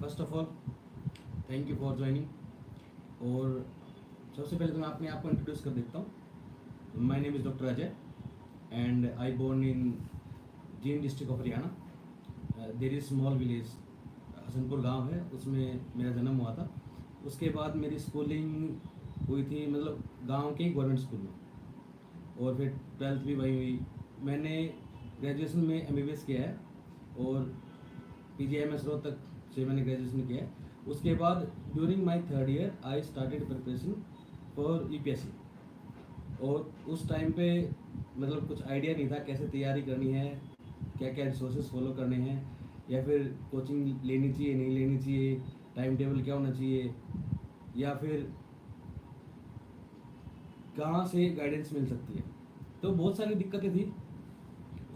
First of all thank you for joining. और सबसे पहले तो मैं अपने आप को इंट्रोड्यूस कर देता हूँ। My name is doctor Ajay and I born in Jind district of Haryana. There is small village Hasanpur गांव है, उसमें मेरा जन्म हुआ था। उसके बाद मेरी स्कूलिंग हुई थी मतलब गांव के गवर्नमेंट स्कूल में, और फिर ट्वेल्थ भी वहीं हुई। मैंने ग्रेजुएशन में एमबीबीएस किया है और पीजीआईएमएस रोहतक से मैंने ग्रेजुएशन किया है। उसके बाद during my third year I started preparation for UPSC. और उस टाइम पे मतलब कुछ आइडिया नहीं था कैसे तैयारी करनी है, क्या क्या रिसोर्सेज फॉलो करने हैं, या फिर कोचिंग लेनी चाहिए नहीं लेनी चाहिए, टाइम टेबल क्या होना चाहिए, या फिर कहाँ से गाइडेंस मिल सकती है। तो बहुत सारी दिक्कतें थी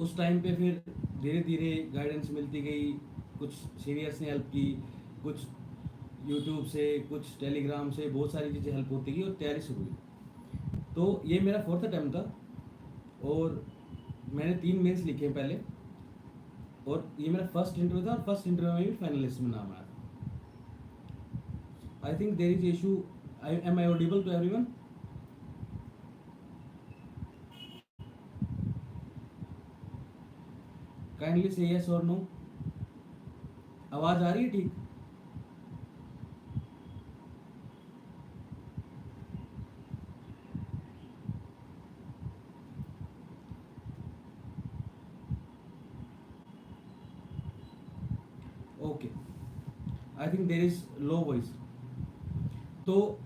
उस टाइम पे। फिर धीरे धीरे गाइडेंस मिलती गई, कुछ सीनियर्स ने हेल्प की, कुछ यूट्यूब से, कुछ टेलीग्राम से, बहुत सारी चीज़ें हेल्प होती गई और तैयारी शुरू हुई। तो ये मेरा फोर्थ अटैम्प्ट था और मैंने 3 मेंस लिखे पहले, और ये मेरा फर्स्ट इंटरव्यू था और फर्स्ट इंटरव्यू में भी फाइनलिस्ट में नाम आया था। I think there is issue. Am I audible to everyone? Kindly से यस और नो। आवाज़ आ रही है ठीक? Okay, I think there is low voice. तो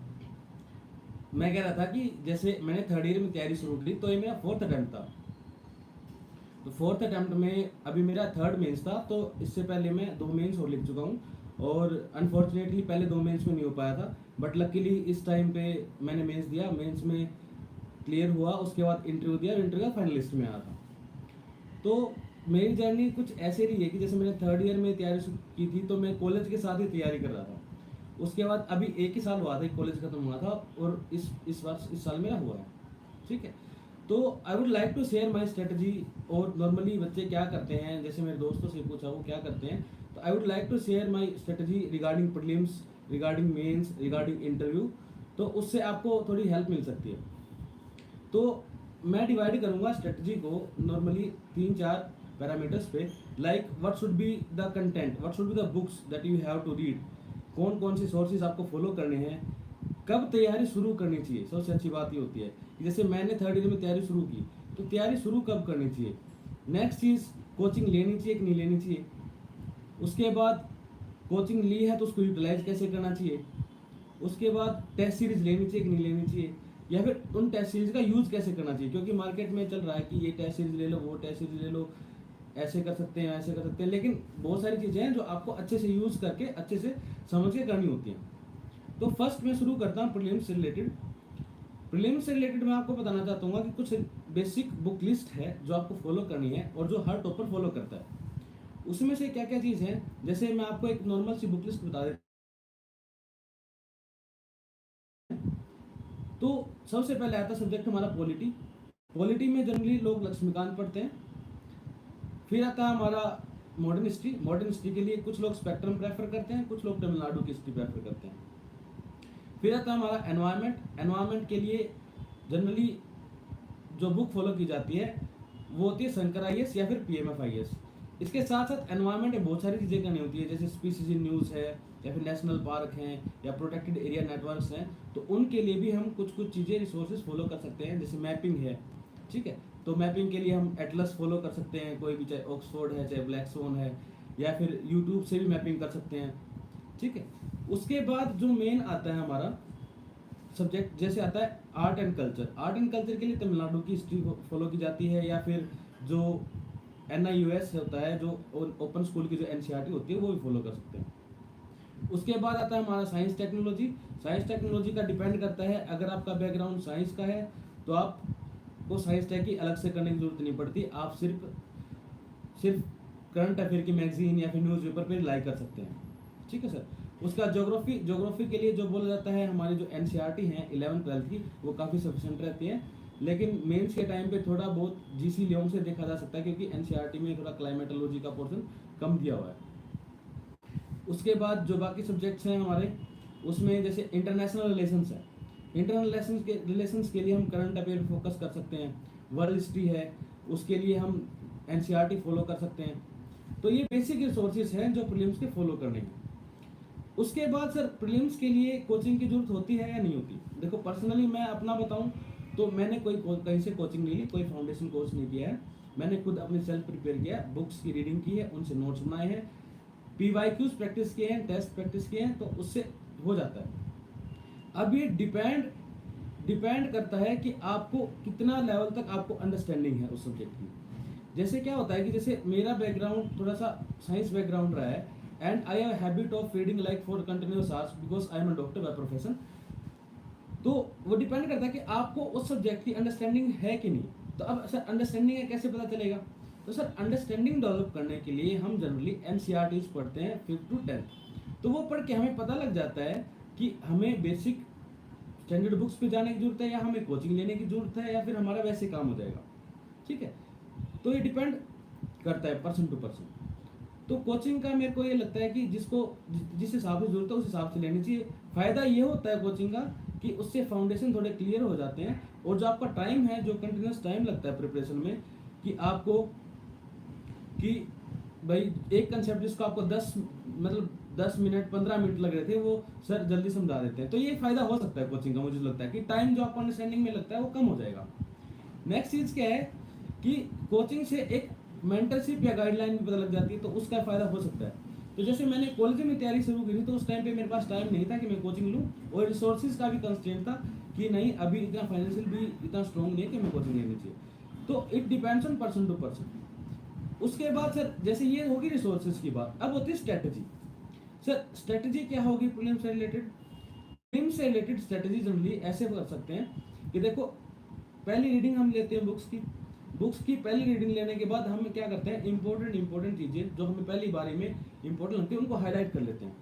मैं कह रहा था कि जैसे मैंने थर्ड ईयर में तैयारी शुरू की, तो ये मेरा फोर्थ अटैम्प्ट था। तो फोर्थ अटैम्प्ट में अभी मेरा थर्ड मेंस था, तो इससे पहले मैं 2 मेंस और लिख चुका हूँ। और अनफॉर्चुनेटली पहले 2 मेंस में नहीं हो पाया था, बट लकीली इस टाइम पे मैंने मेंस दिया, मेंस में क्लियर हुआ। उसके बाद इंटरव्यू दिया, इंटरव्यू का फाइनलिस्ट में आया था। तो मेरी जर्नी कुछ ऐसे रही है कि जैसे मैंने थर्ड ईयर में तैयारी की थी, तो मैं कॉलेज के साथ ही तैयारी कर रहा था। उसके बाद अभी 1 ही साल हुआ था, कॉलेज खत्म हुआ था, और इस साल मेरा हुआ है। ठीक है। तो I would like to share my strategy. और नॉर्मली बच्चे क्या करते हैं, जैसे मेरे दोस्तों से पूछा वो क्या करते हैं, तो I would like to share my strategy regarding prelims, regarding mains, regarding interview. तो उससे आपको थोड़ी हेल्प मिल सकती है। तो मैं डिवाइड करूंगा स्ट्रेटजी को नॉर्मली 3-4 पैरामीटर्स पे। Like what should be the content, what should be the books that you have to read, कौन कौन सी सोर्सेज आपको फॉलो करने हैं, कब तैयारी शुरू करनी चाहिए। सबसे अच्छी बात ये होती है कि जैसे मैंने थर्ड ईयर में तैयारी शुरू की, तो तैयारी शुरू कब करनी चाहिए। नेक्स्ट चीज़, कोचिंग लेनी चाहिए कि नहीं लेनी चाहिए। उसके बाद कोचिंग ली है तो उसको यूटिलाइज कैसे करना चाहिए। उसके बाद टेस्ट सीरीज लेनी चाहिए कि नहीं लेनी चाहिए, या फिर उन टेस्ट सीरीज का यूज़ कैसे करना चाहिए। क्योंकि मार्केट में चल रहा है कि ये टेस्ट सीरीज ले लो, वो टेस्ट सीरीज ले लो, ऐसे कर सकते हैं, ऐसे कर सकते हैं, लेकिन बहुत सारी चीज़ें हैं जो आपको अच्छे से यूज़ करके, अच्छे से समझ के करनी होती हैं। तो फर्स्ट मैं शुरू करता हूँ प्रीलिम्स से रिलेटेड। प्रीलिम्स से रिलेटेड मैं आपको बताना चाहता हूँ कि कुछ बेसिक बुक लिस्ट है जो आपको फॉलो करनी है और जो हर टॉपर फॉलो करता है। उसमें से क्या क्या चीज़ है, जैसे मैं आपको एक नॉर्मल सी बुक लिस्ट बता देता हूँ। तो सबसे पहले आता सब्जेक्ट हमारा पॉलिटी। पॉलिटी में जनरली लोग लक्ष्मीकांत पढ़ते हैं। फिर आता है हमारा मॉडर्न हिस्ट्री। मॉडर्न हिस्ट्री के लिए कुछ लोग स्पेक्ट्रम प्रेफर करते हैं, कुछ लोग तमिलनाडु की हिस्ट्री प्रेफर करते हैं। फिर आता है हमारा एनवायरनमेंट। एनवायरनमेंट के लिए जनरली जो बुक फॉलो की जाती है वो होती है शंकर आईएएस या फिर पीएमएफ आईएएस। इसके साथ साथ एनवायरनमेंट में बहुत सारी चीज़ें करनी होती है, जैसे स्पीसीज इन न्यूज़ है, या फिर नेशनल पार्क हैं, या प्रोटेक्टेड एरिया नेटवर्क्स हैं। तो उनके लिए भी हम कुछ कुछ चीज़ें रिसोर्सेज फॉलो कर सकते हैं, जैसे मैपिंग है। ठीक है। तो मैपिंग के लिए हम एटलस फॉलो कर सकते हैं, कोई भी, चाहे ऑक्सफोर्ड है, चाहे ब्लैक स्वन है, या फिर यूट्यूब से भी मैपिंग कर सकते हैं। ठीक है। उसके बाद जो मेन आता है हमारा सब्जेक्ट, जैसे आता है art and culture. Art and culture के लिए तमिलनाडु की हिस्ट्री फॉलो की जाती है, या फिर जो NIUS होता है, जो ओपन स्कूल की जो NCERT होती है, वो भी फॉलो कर सकते हैं। उसके बाद आता है हमारा साइंस टेक्नोलॉजी। साइंस टेक्नोलॉजी का डिपेंड करता है, अगर आपका बैकग्राउंड साइंस का है तो आपको साइंस टेक की अलग से करने की जरूरत नहीं पड़ती। आप सिर्फ करंट अफेयर की मैगजीन या फिर न्यूज़पेपर पे रिलाई कर सकते हैं। ठीक है सर। उसका ज्योग्राफी के लिए जो बोला जाता है, हमारी जो NCERT हैं 11th-12th की, वो काफ़ी सफिशेंट रहती है। लेकिन मेंस के टाइम पे थोड़ा बहुत GC लियोंग से देखा जा सकता है, क्योंकि NCERT में थोड़ा क्लाइमेटोलॉजी का पोर्शन कम दिया हुआ है। उसके बाद जो बाकी सब्जेक्ट्स हैं हमारे, उसमें जैसे इंटरनेशनल रिलेशंस है, इंटरनेशनल रिलेशंस के लिए हम करंट अफेयर फोकस कर सकते हैं, वर्ल्ड हिस्ट्री है उसके लिए हम एनसीईआरटी फॉलो कर सकते हैं। तो ये बेसिक रिसोर्सेज हैं जो प्रीलिम्स के फॉलो करने हैं। उसके बाद सर प्रीलिम्स के लिए कोचिंग की जरूरत होती है या नहीं होती? देखो पर्सनली मैं अपना बताऊं तो मैंने कहीं से कोचिंग नहीं ली, कोई फाउंडेशन कोर्स नहीं किया है, मैंने खुद अपने सेल्फ प्रिपेयर किया है, बुक्स की रीडिंग की है, उनसे नोट्स बनाए हैं, पीवाईक्यूज प्रैक्टिस किए हैं, टेस्ट प्रैक्टिस किए हैं, तो उससे हो जाता है। अब ये डिपेंड करता है कि आपको कितना लेवल तक आपको अंडरस्टैंडिंग है उस सब्जेक्ट की। जैसे क्या होता है कि जैसे मेरा बैकग्राउंड थोड़ा सा साइंस बैकग्राउंड रहा है, and I have habit of reading like for continuous hours because I am a doctor by profession. तो वो डिपेंड करता है कि आपको उस सब्जेक्ट की अंडरस्टैंडिंग है कि नहीं। तो अब सर अंडरस्टैंडिंग है कैसे पता चलेगा? तो सर अंडरस्टैंडिंग डेवलप करने के लिए हम जनरली एनसीईआरटीज पढ़ते हैं 5th to 10th। तो वो पढ़ के हमें पता लग जाता है कि हमें बेसिक स्टैंडर्ड बुक्स पे जाने की जरूरत है या हमें कोचिंग लेने की जरूरत है या फिर हमारा वैसे काम हो जाएगा। ठीक है, तो ये डिपेंड करता है पर्सन टू पर्सन। तो कोचिंग का मेरे को ये लगता है कि जिसको जिस हिसाब से जरूरत है उस हिसाब से लेनी चाहिए। फायदा ये होता है कोचिंग का कि उससे फाउंडेशन थोड़े क्लियर हो जाते हैं, और जो आपका टाइम है, जो कंटिन्यूस टाइम लगता है प्रिपरेशन में, कि आपको कि भाई एक कंसेप्ट जिसको आपको 10 मिनट 15 मिनट लग रहे थे वो सर जल्दी समझा देते हैं। तो ये फायदा हो सकता है कोचिंग का, मुझे लगता है कि टाइम जो आपको अंडरस्टैंडिंग में लगता है वो कम हो जाएगा। नेक्स्ट चीज क्या है कि कोचिंग से एक मेंटरशिप या गाइडलाइन भी पता लग जाती है, तो उसका फायदा हो सकता है। तो जैसे मैंने कॉलेज में तैयारी शुरू की थी तो उस टाइम पे मेरे पास टाइम नहीं था कि मैं कोचिंग लूँ, और रिसोर्सेज का भी कंस्ट्रेंट था कि नहीं अभी इतना फाइनेंशियल भी इतना स्ट्रॉन्ग नहीं है कि मैं कोचिंग लेनी चाहिए। तो it depends on person to person. उसके बाद सर जैसे ये होगी रिसोर्सेज की बात, अब होती है स्ट्रेटजी। सर स्ट्रेटजी क्या होगी प्रीलिम्स से रिलेटेड? प्रीलिम्स से रिलेटेड स्ट्रेटजी जनरली ऐसे कर सकते हैं कि देखो पहली रीडिंग हम लेते हैं बुक्स की पहली रीडिंग लेने के बाद हम क्या करते हैं, इंपॉर्टेंट चीजें जो हमें पहली बारी में इंपॉर्टेंट लगती है उनको हाईलाइट कर लेते हैं।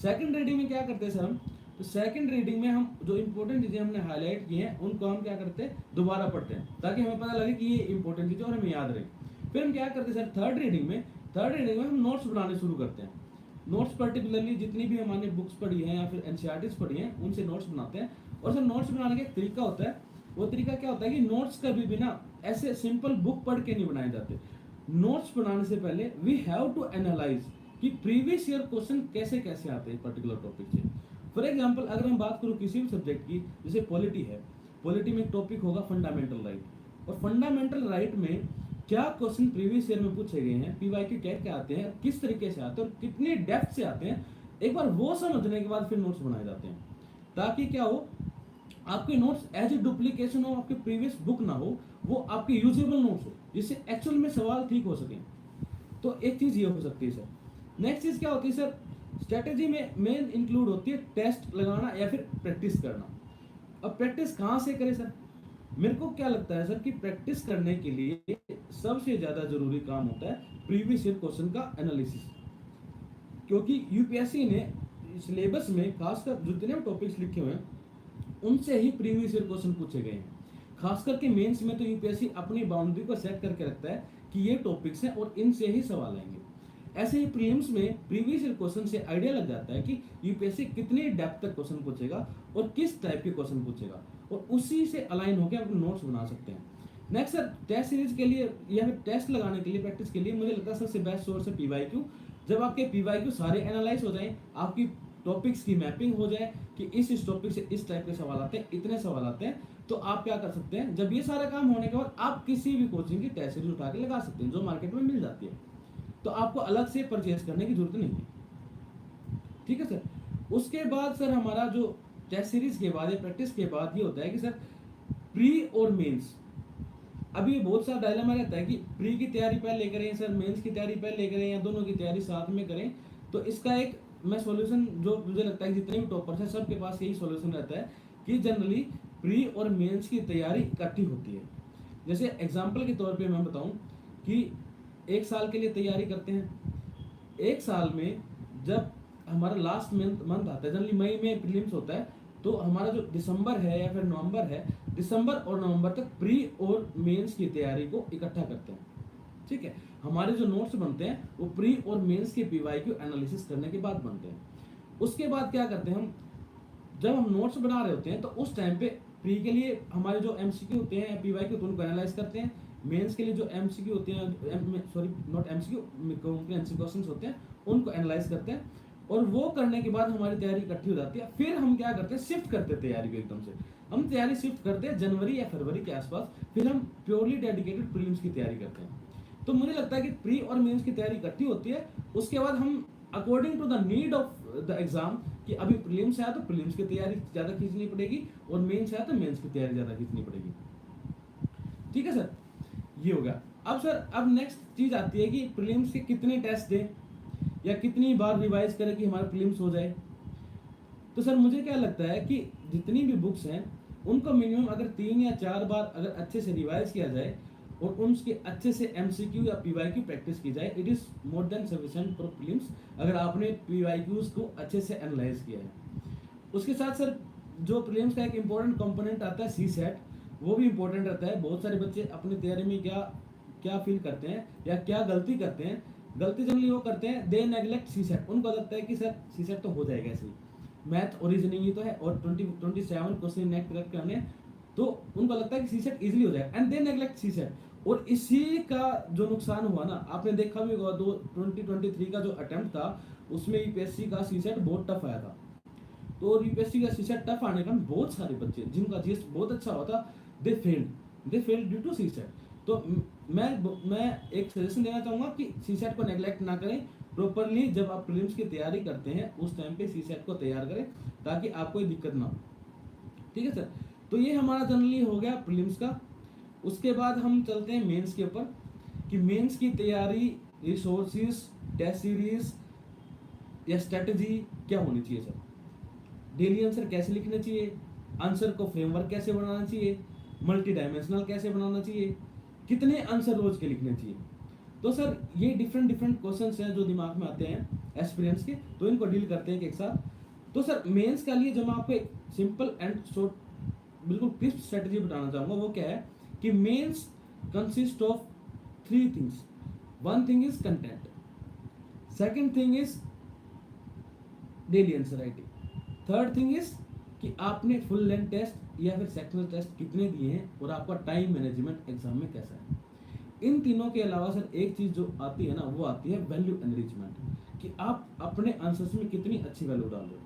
सेकंड रीडिंग में क्या करते हैं सर हम, तो सेकंड रीडिंग में हम जो इंपॉर्टेंट चीजें हमने हाईलाइट की हैं उनको हम क्या करते हैं, दोबारा पढ़ते हैं ताकि हमें पता लगे कि ये इंपॉर्टेंट चीजें और हमें याद रहे। फिर हम क्या करते हैं सर, थर्ड रीडिंग में हम नोट्स बनाने शुरू करते हैं। नोट्स पर्टिकुलरली जितनी भी हमारे बुक्स पढ़ी हैं या फिर एनसीईआरटीज पढ़ी हैं उनसे नोट्स बनाते हैं। और सर नोट्स बनाने का एक तरीका होता है, वो तरीका क्या होता है कि नोट्स कभी भी ना ऐसे सिंपल बुक पढ़ के नहीं बनाए जाते। नोट्स बनाने से पहले वी हैव टू एनालाइज कि प्रीवियस ईयर क्वेश्चन कैसे कैसे आते हैं पर्टिकुलर टॉपिक से। फॉर एग्जांपल अगर हम बात करूं किसी भी सब्जेक्ट की, जैसे पॉलिटी है, पॉलिटी में एक टॉपिक होगा फंडामेंटल राइट, और फंडामेंटल राइट में क्या क्वेश्चन प्रीवियस ईयर में पूछे गए हैं, पीवाईक्यू क्या क्या आते हैं, किस तरीके से आते हैं और कितने डेप्थ से आते हैं, एक बार वो समझने के बाद फिर नोट्स बनाए जाते हैं, ताकि क्या हो आपके नोट्स एज ए डुप्लीकेशन हो, आपके प्रीवियस बुक ना हो, वो आपके यूजेबल नोट्स हो जिससे एक्चुअल में सवाल ठीक हो सके। तो एक चीज ये हो सकती है सर। नेक्स्ट चीज क्या होती है सर, स्ट्रेटेजी में मेन इंक्लूड होती है टेस्ट लगाना या फिर प्रैक्टिस करना। अब प्रैक्टिस कहाँ से करें सर? मेरे को क्या लगता है सर कि प्रैक्टिस करने के लिए सबसे ज्यादा जरूरी काम होता है प्रीवियस ईयर क्वेश्चन का एनालिसिस, क्योंकि यूपीएससी ने सिलेबस में खासकर जितने टॉपिक्स लिखे हुए हैं उनसे ही प्रीवियस ईयर क्वेश्चन पूछे गए हैं। खास करके मेंस में तो यूपीएससी अपनी बाउंड्री को सेट करके रखता है कि ये टॉपिक्स हैं और इनसे ही सवाल आएंगे। ऐसे ही प्रीलिम्स में प्रीवियस ईयर क्वेश्चन से आइडिया लग जाता है कि यूपीएससी कितनी डेप्थ तक क्वेश्चन पूछेगा और किस टाइप के क्वेश्चन पूछेगा, और उसी से अलाइन होकर आप नोट्स बना सकते हैं। नेक्स्ट सर टेस्ट सीरीज के लिए या फिर टेस्ट लगाने के लिए प्रैक्टिस के लिए मुझे लगता है सबसे बेस्ट सोर्स है पीवाईक्यू। जब आपके पीवाईक्यू सारे एनालाइज हो जाए, आपकी टॉपिक्स की मैपिंग हो जाए कि इस टॉपिक से इस टाइप के सवाल आते हैं, इतने सवाल आते हैं, तो आप क्या कर सकते हैं, जब ये सारा काम होने के बाद आप किसी भी कोचिंग की टेस्ट सीरीज उठा के लगा सकते हैं जो मार्केट में मिल जाती है। तो आपको अलग से परचेज करने की जरूरत नहीं है। ठीक है सर। उसके बाद सर हमारा जो टेस्ट सीरीज के बाद या प्रैक्टिस के बाद ये होता है कि सर प्री और मेंस, अभी बहुत सारा डायलेमा रहता है कि प्री की तैयारी पहले करें सर, मेंस की तैयारी पहले करें या दोनों की तैयारी साथ में करें। तो इसका एक मैं सॉल्यूशन जो मुझे लगता है जितने भी टॉपर्स हैं सबके पास यही सॉल्यूशन रहता है कि जनरली प्री और मेंस की तैयारी इकट्ठी होती है। जैसे एग्जांपल के तौर पे मैं बताऊं कि एक साल के लिए तैयारी करते हैं, एक साल में जब हमारा लास्ट मंथ आता है, जनरली मई में प्रीलिम्स होता है, तो हमारा जो दिसंबर है या फिर नवंबर है, दिसंबर और नवंबर तक प्री और मेंस की तैयारी को इकट्ठा करते हैं। ठीक है, हमारे जो नोट्स बनते हैं वो प्री और मेंस के पीवाईक्यू एनालिसिस करने के बाद बनते हैं। उसके बाद क्या करते हैं हम, जब हम नोट्स बना रहे होते हैं तो उस टाइम पे प्री के लिए हमारे जो एमसीक्यू होते हैं पीवाईक्यू तो उनको एनालाइज करते हैं, मेंस के लिए जो एमसीक्यू होते हैं, sorry not MCQ, comprehensive questions होते हैं उनको एनालाइज करते हैं। और वो करने के बाद हमारी तैयारी इकट्ठी हो जाती है। फिर हम क्या करते हैं, शिफ्ट करते हैं तैयारी को एकदम से, हम तैयारी शिफ्ट करते हैं जनवरी या फरवरी के आसपास। फिर हम प्योरली डेडिकेटेड प्रीलिम्स की तैयारी करते हैं। तो मुझे लगता है कि प्री और मेंस की तैयारी इकट्ठी होती है। उसके बाद हम according to the need of the exam, कि अभी प्रीलिम्स है तो प्रीलिम्स की तैयारी ज्यादा खींचनी पड़ेगी और मेंस है तो मेंस की तैयारी ज्यादा खींचनी पड़ेगी। ठीक है सर, ये हो गया। अब सर, अब नेक्स्ट चीज आती है कि प्रीलिम्स के कितने टेस्ट दें या कितनी बार रिवाइज करें कि हमारा प्रीलिम्स हो जाए। तो सर मुझे क्या लगता है कि जितनी भी बुक्स हैं उनको मिनिमम अगर 3 या 4 बार अगर अच्छे से रिवाइज किया जाए और उनके अच्छे से एमसीक्यू या पीवाईक्यू प्रैक्टिस की जाए, it is more than sufficient for prelims, अगर आपने पीवाईक्यूज को अच्छे से एनालाइज किया है। उसके साथ सर जो प्रीलिम्स का एक इंपॉर्टेंट कंपोनेंट आता है सी सेट, वो भी इंपॉर्टेंट रहता है। बहुत सारे बच्चे अपनी तैयारी में क्या क्या फील करते हैं या क्या गलती करते हैं, गलती जनरली वो करते हैं, दे नेग्लेक्ट सी सेट। उनको लगता है कि सर सी सेट तो हो जाएगा ऐसे ही, मैथ और रीजनिंग ही तो है और 27 क्वेश्चन नेक्स्ट क्रैक करने, तो उनको लगता है कि सी सेट इजिली हो जाएगा and they neglect CSAT. और इसी का जो नुकसान हुआ ना, आपने देखा भी होगा 2023 का जो अटेम्प्ट था उसमें यूपीएससी का सी सेट बहुत टफ आया था। तो यूपीएससी का सी सेट टफ आने का बहुत सारे बच्चे जिनका जीएस बहुत अच्छा हुआ था, they failed due to CSAT. तो मैं एक सजेशन देना चाहूंगा कि सी सेट को नेग्लेक्ट ना करें, प्रॉपरली जब आप प्रीलिम्स की तैयारी करते हैं उस टाइम पे सी सेट को तैयार करें ताकि आपको कोई दिक्कत ना हो। ठीक है सर, तो ये हमारा जनरली हो गया प्रीलिम्स का। उसके बाद हम चलते हैं मेंस के ऊपर कि मेंस की तैयारी, रिसोर्सेज, टेस्ट सीरीज या स्ट्रेटजी क्या होनी चाहिए सर। डेली आंसर कैसे लिखने चाहिए, आंसर को फ्रेमवर्क कैसे बनाना चाहिए, मल्टी डायमेंशनल कैसे बनाना चाहिए, कितने आंसर रोज के लिखने चाहिए। तो सर ये डिफरेंट क्वेश्चंस हैं जो दिमाग में आते हैं एस्पिरेंट्स के, तो इनको डील करते हैं एक साथ। तो सर मेंस के लिए जब मैं आपको एक सिंपल एंड शॉर्ट बिल्कुल क्रिस्प स्ट्रेटजी बताना चाहूंगा, वो क्या है कि mains consist of 3 things. 1 thing is content, second thing is daily answer writing, third thing is कि आपने फुल लेंथ टेस्ट या फिर सेक्शनल टेस्ट कितने दिए हैं और आपका टाइम मैनेजमेंट एग्जाम में कैसा है। इन तीनों के अलावा सर एक चीज जो आती है ना, वो आती है वैल्यू एनरिचमेंट, कि आप अपने आंसर्स में कितनी अच्छी वैल्यू डाल रहे हो।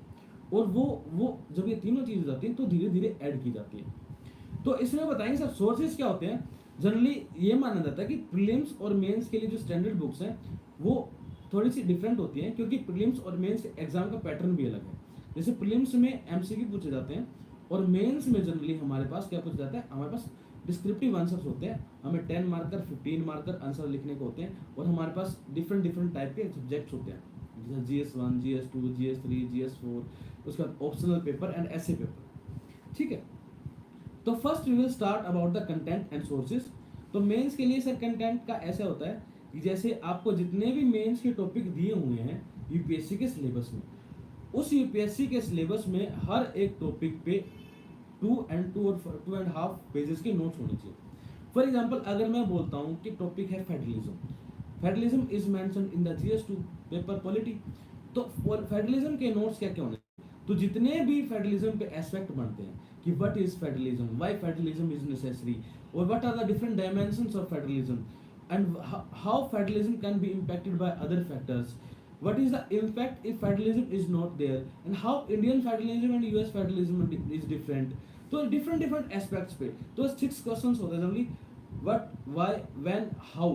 और वो जब ये तीनों चीजें जाती हैं तो धीरे धीरे ऐड की जाती है। तो इसमें बताएंगे सर सोर्सेज क्या होते हैं। जनरली ये माना जाता है कि प्रीलिम्स और मेंस के लिए जो स्टैंडर्ड बुक्स हैं वो थोड़ी सी डिफरेंट होती हैं, क्योंकि प्रीलिम्स और मेंस एग्जाम का पैटर्न भी अलग है। जैसे प्रीलिम्स में एमसीक्यू पूछे जाते हैं और मेंस में जनरली हमारे पास क्या पूछा जाता है, हमारे पास डिस्क्रिप्टिव आंसर्स होते हैं। हमें 10 मार्कर 15 मार्कर आंसर लिखने को होते हैं और हमारे पास डिफरेंट टाइप के सब्जेक्ट्स होते हैं, जैसे GS1, GS2, GS3, GS4, उसके बाद optional paper and essay paper. ठीक है, तो first we will start about the content and sources. तो मेंस के लिए सर कंटेंट का ऐसा होता है कि जैसे आपको जितने भी मेंस के टॉपिक दिए हुए हैं यूपीएससी के सिलेबस में, उस यूपीएससी के सिलेबस में हर एक टॉपिक पे 2 and 2.5 पेजेस के नोट्स होने चाहिए। फॉर एग्जाम्पल अगर मैं बोलता हूँ कि टॉपिक है federalism is mentioned in the GS2 paper polity, तो फेडरलिज्म के नोट्स क्या क्या होने, तो जितने भी फेडरलिज्म पे एस्पेक्ट बनते हैं कि what is federalism, why federalism is necessary, और what are the different dimensions of federalism and how federalism can be impacted by other factors, what is the impact if federalism is not there, and how Indian federalism and US federalism is different। तो different aspects पे तो 6 questions होते हैं generally, what, why, when, how।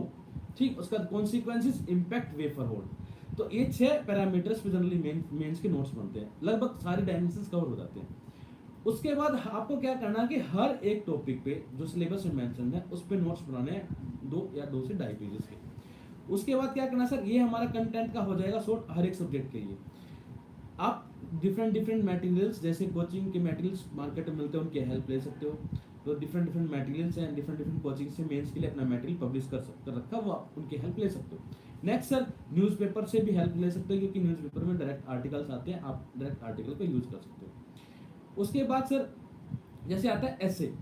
ठीक, उसका consequences, impact, way forward। तो ये 6 parameters पे जनरली मेंस के नोट्स बनते हैं, लगभग सारे डायमेंशंस कवर हो जाते हैं। उसके बाद आपको क्या करना है कि हर एक टॉपिक पे जो सिलेबस में मेंशन है उस पे नोट्स बनाने हैं 2 या 2 से 2.5 पेजेस के। उसके बाद क्या करना सर, ये हमारा कंटेंट का हो जाएगा शॉर्ट हर एक सब्जेक्ट के लिए। आप डिफरेंट मटेरियल्स, जैसे कोचिंग के मटेरियल्स मार्केट में मिलते हैं उनकी हेल्प ले सकते हो। तो डिफरेंट मटेरियल्स हैं, डिफरेंट कोचिंग से मेंस के लिए अपना मटेरियल पब्लिश कर रखा, वो आप उनकी हेल्प ले सकते हो। नेक्स्ट सर, न्यूज़पेपर से भी हेल्प ले सकते हो, क्योंकि न्यूज़पेपर में डायरेक्ट आर्टिकल्स आते हैं, आप डायरेक्ट आर्टिकल को यूज कर सकते हो। उसके बाद सर जैसे आता है एसे,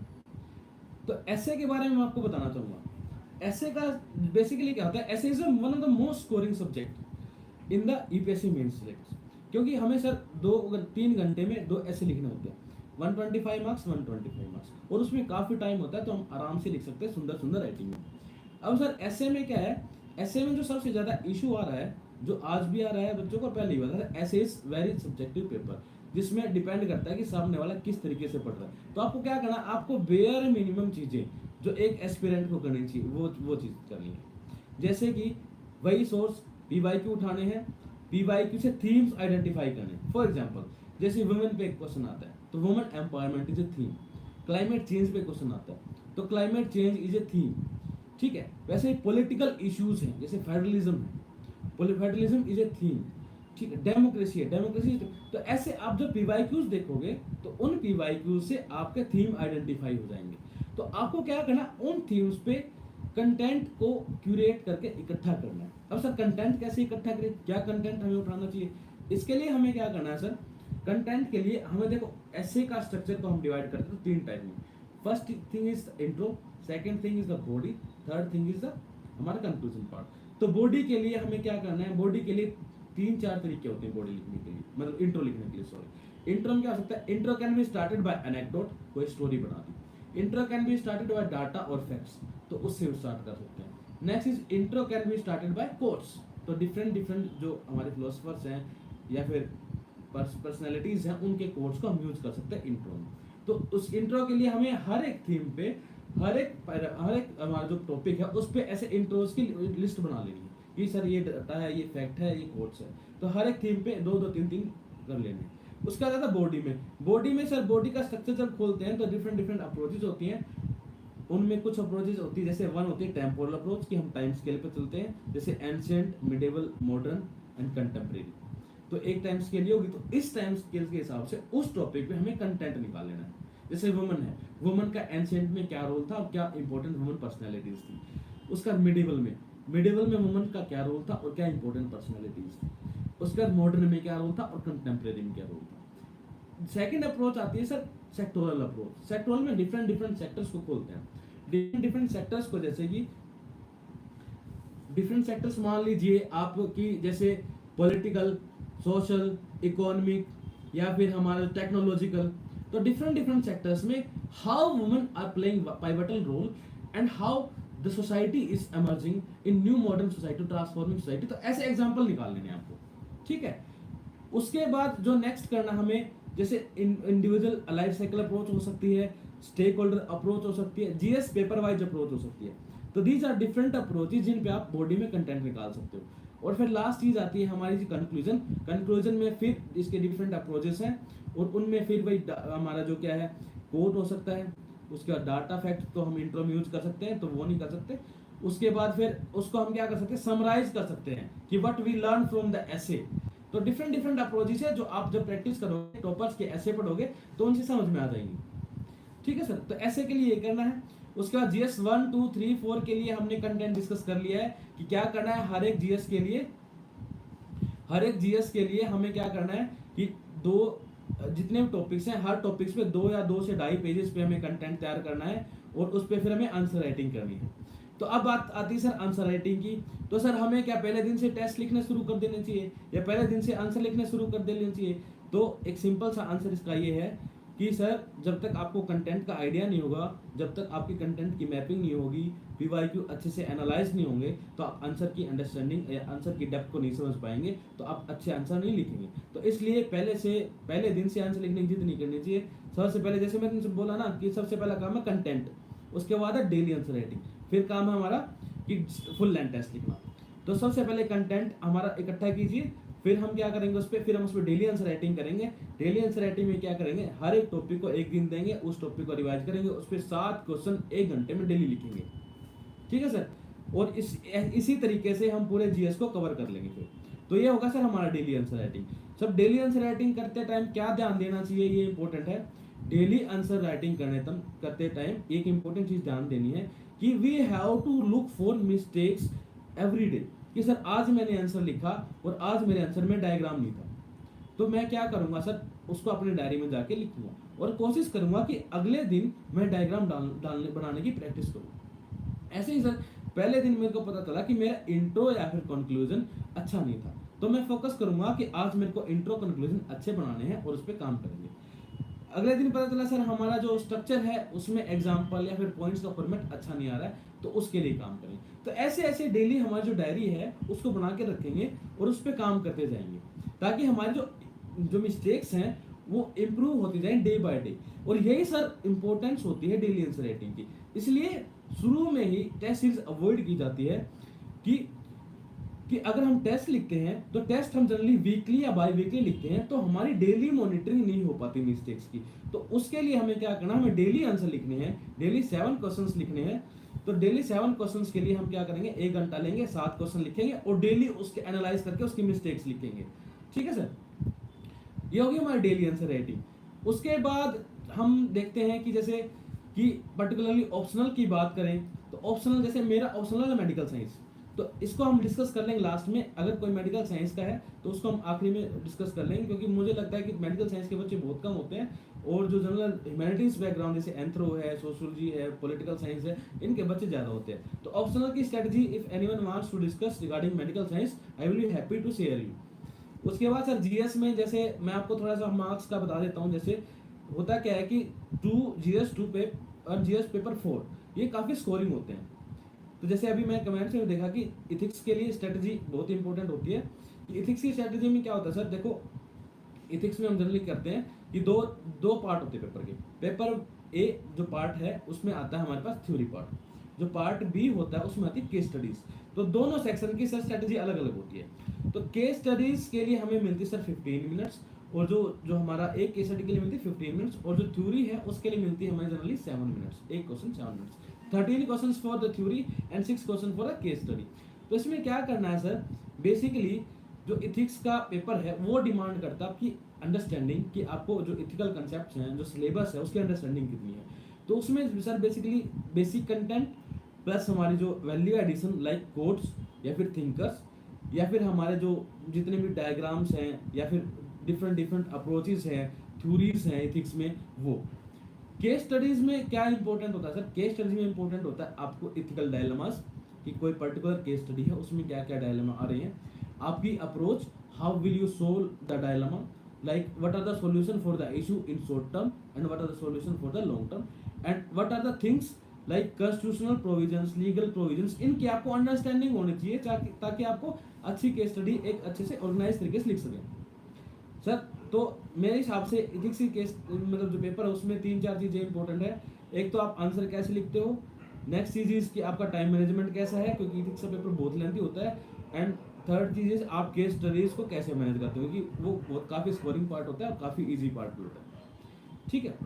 तो एसे के बारे में मैं आपको बताना चाहूँगा। ऐसे का बेसिकली क्या होता है, essay is one of the most scoring subject in the UPSC mains syllabus, क्योंकि हमें सर 3 घंटे में 2 ऐसे लिखने होते हैं, 125 मार्क्स 125 मार्क्स, और उसमें काफ़ी टाइम होता है, तो हम आराम से लिख सकते हैं सुंदर सुंदर राइटिंग में। अब सर ऐसे में क्या है, ऐसे में जो सबसे ज़्यादा इशू आ रहा है, जो आज भी आ रहा है बच्चों को, पहले ही बता, ऐसे इज वेरी सब्जेक्टिव पेपर, जिसमें डिपेंड करता है कि सामने वाला किस तरीके से पढ़ रहा है। तो आपको क्या करना है, आपको बेयर मिनिमम चीज़ें जो एक एस्पिरेंट को करनी चाहिए वो चीज़ करनी है। जैसे कि वही सोर्स पीवाईक्यू उठाने हैं, पीवाईक्यू से थीम्स आइडेंटिफाई करने। फॉर एग्जांपल जैसे वुमेन पे एक क्वेश्चन आता है तो women empowerment is a theme, climate change पे क्वेश्चन आता है तो climate change is a theme, ठीक है। वैसे ही पॉलिटिकल इश्यूज हैं, जैसे फेडरलिज्म है, फेडरलिज्म इज ए थीम, ठीक है। डेमोक्रेसी है, डेमोक्रेसी, तो ऐसे आप जब पीवाईक्यूज देखोगे तो उन पीवाईक्यूज से आपके थीम आइडेंटिफाई हो जाएंगे। तो आपको क्या करना, उन थीम्स पे कंटेंट को क्यूरेट करके इकट्ठा करना है। अब सर कंटेंट कैसे इकट्ठा करें, क्या कंटेंट हमें उठाना चाहिए, इसके लिए हमें क्या करना है सर, कंटेंट के लिए हमें देखो ऐसे का स्ट्रक्चर को हम डिवाइड करते हैं 3 टाइप में। First thing is the intro, second thing is the body, third thing is the हमारा कंक्लूजन पार्ट। तो बॉडी के लिए हमें क्या करना है, बॉडी के लिए 3-4 तरीके होते हैं बॉडी लिखने के लिए, मतलब इंट्रो लिखने के लिए, सॉरी। इंट्रो में क्या हो सकता है, intro can be started by anecdote, कोई स्टोरी बना दी। Intro can be started by data और फैक्ट्स, तो उससे स्टार्ट कर सकते हैं। Next is intro can be started by quotes, तो डिफरेंट जो हमारे फिलोसफर्स हैं या फिर पर्सनैलिटीज हैं उनके कोट्स को हम यूज कर सकते हैं इंट्रो में। तो उस इंट्रो के लिए हमें हर एक थीम पे हर एक हमारा जो टॉपिक है उस पे ऐसे इंट्रोज की लिस्ट बना लेनी है कि सर ये डाटा है, ये फैक्ट है, ये कोट्स है, तो हर एक थीम पे 2-3 कर लेने। उसका आता है बॉडी में सर बॉडी का स्ट्रक्चर जब खोलते हैं तो डिफरेंट अप्रोचेज होती हैं। उनमें कुछ अप्रोचेस होती है, जैसे वन होती है टेम्पोरल अप्रोच कि हम टाइम स्केल पे चलते हैं, जैसे ancient, medieval, modern and contemporary. तो एक टाइम स्केल होगी, तो इस टाइम स्केल के हिसाब से उस टॉपिक पे हमें कंटेंट निकाल लेना है। जैसे वुमन है, वुमन का एंशिएंट में क्या रोल था और क्या इंपॉर्टेंट वुमन पर्सनैलिटीज थी। उसका मिडिवल में वुमन का क्या रोल था और क्या इंपॉर्टेंट पर्सनैलिटीज थी। उसका मॉडर्न में क्या रोल था और कंटेम्प्रेरी में क्या रोल था। सेकंड अप्रोच आती है सर सेक्टोरल अप्रोच। सेक्टोरल में डिफरेंट सेक्टर्स को खोलते हैं, डिफरेंट सेक्टर्स को, जैसे कि डिफरेंट सेक्टर्स मान लीजिए आपकी, जैसे पॉलिटिकल, सोशल, इकोनॉमिक या फिर हमारा टेक्नोलॉजिकल। तो डिफरेंट सेक्टर्स में how women are playing pivotal role and how the society is emerging in new modern society, transforming society. तो ऐसे एग्जांपल निकाल लेने आपको, ठीक है। उसके बाद जो नेक्स्ट करना हमें, जैसे इंडिविजुअल लाइफ साइकिल अप्रोच हो सकती है, स्टेक होल्डर अप्रोच हो सकती है, जीएस पेपर वाइज अप्रोच हो सकती है। तो दीज आर डिफरेंट अप्रोचेज जिन पे आप बॉडी में कंटेंट निकाल सकते हो। और फिर लास्ट चीज आती है हमारी जी कंक्लूजन में फिर इसके डिफरेंट अप्रोचेस हैं, और उनमें फिर वही हमारा जो क्या है, कोट हो सकता है। उसके बाद डाटा फैक्ट तो हम इंट्रो में यूज कर सकते हैं, तो वो नहीं कर सकते। उसके बाद फिर उसको हम क्या कर सकते हैं, समराइज कर सकते हैं कि what we learn from the essay. तो डिफरेंट अप्रोचेस है जो आप जब प्रैक्टिस करोगे, टॉपर्स के ऐसे पढ़ोगे तो उनसे समझ में आ जाएंगी, ठीक है सर। तो ऐसे के लिए ये करना है। उसके बाद जीएस 1, 2, 3, 4 के लिए हमने कंटेंट डिस्कस कर लिया है कि क्या करना है। हर एक जीएस के लिए हमें क्या करना है कि जितने भी टॉपिक्स हैं, हर टॉपिक्स पे 2 या 2 से 2.5 पेजेस पे हमें कंटेंट तैयार करना है, और उस पे फिर हमें आंसर राइटिंग करनी है। तो अब बात आती है सर आंसर राइटिंग की। तो सर हमें क्या पहले दिन से टेस्ट लिखने शुरू कर देने चाहिए या पहले दिन से आंसर लिखने शुरू कर देने चाहिए? तो एक सिंपल सा आंसर इसका ये है कि सर जब तक आपको कंटेंट का आइडिया नहीं होगा, जब तक आपकी कंटेंट की मैपिंग नहीं होगी, पीवाईक्यू अच्छे से एनालाइज नहीं होंगे, तो आप आंसर की अंडरस्टैंडिंग या आंसर की डेप्थ को नहीं समझ पाएंगे, तो आप अच्छे आंसर नहीं लिखेंगे। तो इसलिए पहले दिन से आंसर लिखने की जिद नहीं करनी चाहिए। सबसे पहले जैसे मैंने बोला ना कि सबसे पहला काम है कंटेंट, उसके बाद है डेली आंसर राइटिंग, फिर काम है हमारा कि फुल लेंथ टेस्ट लिखना। तो सबसे पहले कंटेंट हमारा इकट्ठा कीजिए, फिर हम क्या करेंगे उस पर, फिर हम उस पर डेली आंसर राइटिंग करेंगे। डेली आंसर राइटिंग में क्या करेंगे, हर एक टॉपिक को एक दिन देंगे, उस टॉपिक को रिवाइज करेंगे, उस पर 7 क्वेश्चन 1 घंटे में डेली लिखेंगे, ठीक है सर। और इसी तरीके से हम पूरे जीएस को कवर कर लेंगे फिर। तो ये होगा सर हमारा डेली आंसर राइटिंग। सब डेली आंसर राइटिंग करते टाइम क्या ध्यान देना चाहिए, ये इंपॉर्टेंट है। डेली आंसर राइटिंग करते टाइम एक इंपॉर्टेंट चीज ध्यान देनी है कि we have to look for mistakes every day. कि सर आज मैंने आंसर लिखा और आज मेरे आंसर में डायग्राम नहीं था, तो मैं क्या करूंगा सर, उसको अपने डायरी में जाके लिखूंगा और कोशिश करूंगा कि अगले दिन मैं डायग्राम बनाने की प्रैक्टिस करूँ। ऐसे ही सर पहले दिन मेरे को पता चला कि मेरा इंट्रो या फिर कंक्लूजन अच्छा नहीं था, तो मैं फोकस करूंगा कि आज मेरे को इंट्रो कंक्लूजन अच्छे बनाने हैं और उस पर काम करेंगे। अगले दिन पता चला सर हमारा जो स्ट्रक्चर है उसमें एग्जाम्पल या फिर पॉइंट्स का फॉर्मेट अच्छा नहीं आ रहा है, तो उसके लिए काम करें। तो ऐसे ऐसे डेली हमारी जो डायरी है उसको बना के रखेंगे और उस पर काम करते जाएंगे, ताकि हमारी जो जो मिस्टेक्स हैं वो इम्प्रूव होती जाए डे बाय डे। और यही सर इंपॉर्टेंस होती है डेली आंसर राइटिंग की। इसलिए शुरू में ही टेस्ट सीरीज अवॉइड की जाती है कि अगर हम टेस्ट लिखते हैं तो टेस्ट हम जनरली वीकली या बाई वीकली लिखते हैं, तो हमारी डेली मॉनिटरिंग नहीं हो पाती मिस्टेक्स की। तो उसके लिए हमें क्या करना, हमें डेली आंसर लिखने हैं, डेली 7 क्वेश्चंस लिखने हैं। तो डेली 7 क्वेश्चंस के लिए हम क्या करेंगे, 1 घंटा लेंगे, 7 क्वेश्चन लिखेंगे और डेली उसके एनालाइज करके उसकी मिस्टेक्स लिखेंगे। ठीक है सर, ये होगी हमारी डेली आंसर राइटिंग। उसके बाद हम देखते हैं कि जैसे कि पर्टिकुलरली ऑप्शनल की बात करें, तो ऑप्शनल जैसे मेरा ऑप्शनल है मेडिकल साइंस, तो इसको हम डिस्कस कर लेंगे लास्ट में। अगर कोई मेडिकल साइंस का है तो उसको हम आखिरी में डिस्कस कर लेंगे, क्योंकि मुझे लगता है कि मेडिकल साइंस के बच्चे बहुत कम होते हैं और जो जनरल ह्यूमैनिटीज बैकग्राउंड जैसे एंथ्रो है, सोशियोलॉजी है, पॉलिटिकल साइंस है, इनके बच्चे ज़्यादा होते हैं। तो ऑप्शनल की strategy, if anyone wants to discuss regarding medical science, I will be happy to share you. उसके बाद सर जीएस में जैसे मैं आपको थोड़ा सा मार्क्स का बता देता हूँ। जैसे होता क्या है कि जीएस 2 पे और जीएस पेपर 4 ये काफ़ी स्कोरिंग होते हैं। तो जैसे अभी मैं कमेंट्स में देखा कि इथिक्स के लिए स्ट्रेटजी बहुत इंपॉर्टेंट होती है। इथिक्स की स्ट्रेटजी में क्या होता है सर, देखो इथिक्स में हम जनरली करते हैं कि दो पार्ट होते हैं पेपर के। पेपर ए जो पार्ट है उसमें आता है हमारे पास थ्योरी पार्ट, जो पार्ट बी होता है उसमें आती है केस स्टडीज। तो दोनों सेक्शन की सर स्ट्रेटजी अलग अलग होती है। तो केस स्टडीज के लिए हमें मिलती है सर 15 मिनट्स, और जो हमारा एक केस स्टडी के लिए मिलती है 15 मिनट्स, और जो थ्योरी है उसके लिए मिलती है हमें जनरली 7 मिनट्स, एक question 7 minutes. 13 questions for the theory and 6 question for the case study. तो इसमें क्या करना है सर, बेसिकली जो इथिक्स का पेपर है वो डिमांड करता है आपकी अंडरस्टैंडिंग, कि आपको जो इथिकल कंसेप्ट्स हैं, जो सिलेबस है उसकी अंडरस्टैंडिंग कितनी है। तो उसमें sir basically basic content plus हमारी जो वैल्यू एडिशन लाइक कोट्स या फिर थिंकर्स, या फिर हमारे जो जितने भी डायग्राम्स हैं या फिर डिफरेंट अप्रोचेस हैं, थ्योरीज हैं इथिक्स में, वो। केस स्टडीज में क्या इंपॉर्टेंट होता है सर, केस स्टडीज में इंपॉर्टेंट होता है आपको इथिकल डायलेमास, कि कोई पर्टिकुलर केस स्टडी है उसमें क्या क्या डायलेमा आ रही हैं, आपकी approach, how will you solve the dilemma, like what are the solution for the issue in short term and what are the solution for the long term, and what are the things like constitutional provisions, legal provisions, इनकी आपको understanding होनी चाहिए ताकि आपको अच्छी case study एक अच्छे से ऑर्गेनाइज तरीके से लिख सकें सर। तो मेरे हिसाब से इथिक्स की केस मतलब जो पेपर है उसमें 3-4 चीज़ें इंपॉर्टेंट है। एक तो आप आंसर कैसे लिखते हो, नेक्स्ट चीज़ इज कि आपका टाइम मैनेजमेंट कैसा है, क्योंकि इथिक्स का पेपर बहुत लेंथी होता है, एंड थर्ड चीज़ इज आप केस स्टडीज को कैसे मैनेज करते हो, क्योंकि वो बहुत काफ़ी स्कोरिंग पार्ट होता है और काफ़ी ईजी पार्ट भी होता है। ठीक है,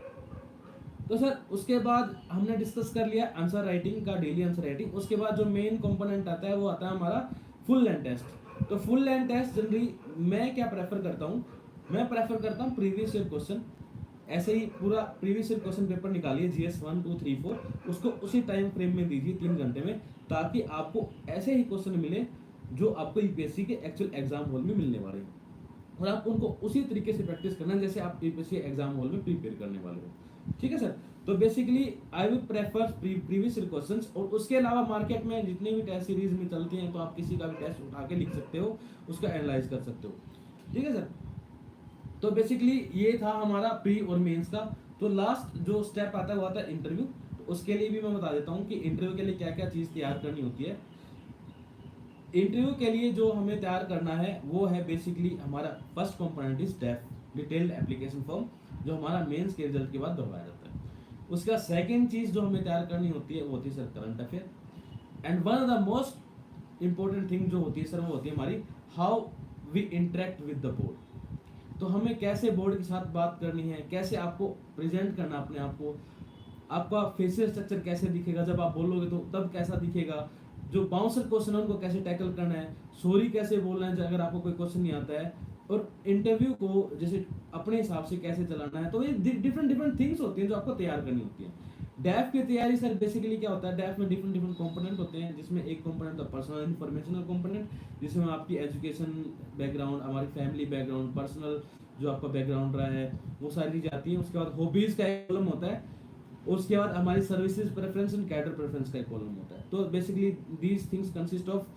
तो सर उसके बाद हमने डिस्कस कर लिया आंसर राइटिंग का, डेली आंसर राइटिंग। उसके बाद जो मेन कंपोनेंट आता है वो आता है हमारा फुल लेंथ टेस्ट। तो फुल लेंथ टेस्ट जनरली मैं क्या प्रेफर करता हूँ, मैं प्रेफर करता हूँ प्रीवियस ईयर क्वेश्चन, ऐसे ही पूरा प्रीवियस ईयर क्वेश्चन पेपर निकालिए जीएस 1, 2, 3, 4, उसको उसी टाइम फ्रेम में दीजिए 3 घंटे में, ताकि आपको ऐसे ही क्वेश्चन मिले जो आपको यूपीएससी के एक्चुअल एग्जाम हॉल में मिलने वाले हैं, और आप उनको उसी तरीके से प्रैक्टिस करना जैसे आप यूपीएससी एग्जाम हॉल में प्रिपेयर करने वाले हो। ठीक है सर, तो basically I will prefer previous year questions. और उसके अलावा मार्केट में जितने भी टेस्ट सीरीज में चलते हैं तो आप किसी का भी टेस्ट उठा के लिख सकते हो, उसका एनालाइज कर सकते हो। ठीक है सर, तो बेसिकली ये था हमारा प्री और मेंस का। तो लास्ट जो स्टेप आता है वो आता है इंटरव्यू। तो उसके लिए भी मैं बता देता हूँ कि इंटरव्यू के लिए क्या क्या चीज़ तैयार करनी होती है। इंटरव्यू के लिए जो हमें तैयार करना है वो है बेसिकली हमारा first component is DAF detailed application form, जो हमारा मेंस के रिजल्ट के बाद भरवाया जाता है। उसका सेकंड चीज़ जो हमें तैयार करनी होती है वो होती है sir current affair, and one of the most important thing जो होती है सर वो होती है हमारी how we interact with the board. तो हमें कैसे बोर्ड के साथ बात करनी है, कैसे आपको प्रेजेंट करना अपने आप को, आपका फेशियल स्ट्रक्चर कैसे दिखेगा, जब आप बोलोगे तो तब कैसा दिखेगा, जो बाउंसर क्वेश्चन है उनको कैसे टैकल करना है, सॉरी कैसे बोलना है अगर आपको कोई क्वेश्चन नहीं आता है, और इंटरव्यू को जैसे अपने हिसाब से कैसे चलाना है। तो ये डिफरेंट थिंग्स होती हैं जो आपको तैयार करनी होती है। डैफ की तैयारी सर बेसिकली क्या होता है, डैफ में डिफरेंट कंपोनेंट होते हैं, जिसमें एक कंपोनेंट होता है पर्सनल इन्फॉर्मेशनल कंपोनेंट, जिसमें आपकी एजुकेशन बैकग्राउंड, हमारी फैमिली बैकग्राउंड, पर्सनल जो आपका बैकग्राउंड रहा है वो सारी चीज़ें आती हैं। उसके बाद हॉबीज़ का एक कॉलम होता है, उसके बाद हमारी services preference and cadre preference का एक कॉलम होता है। तो basically these things consist of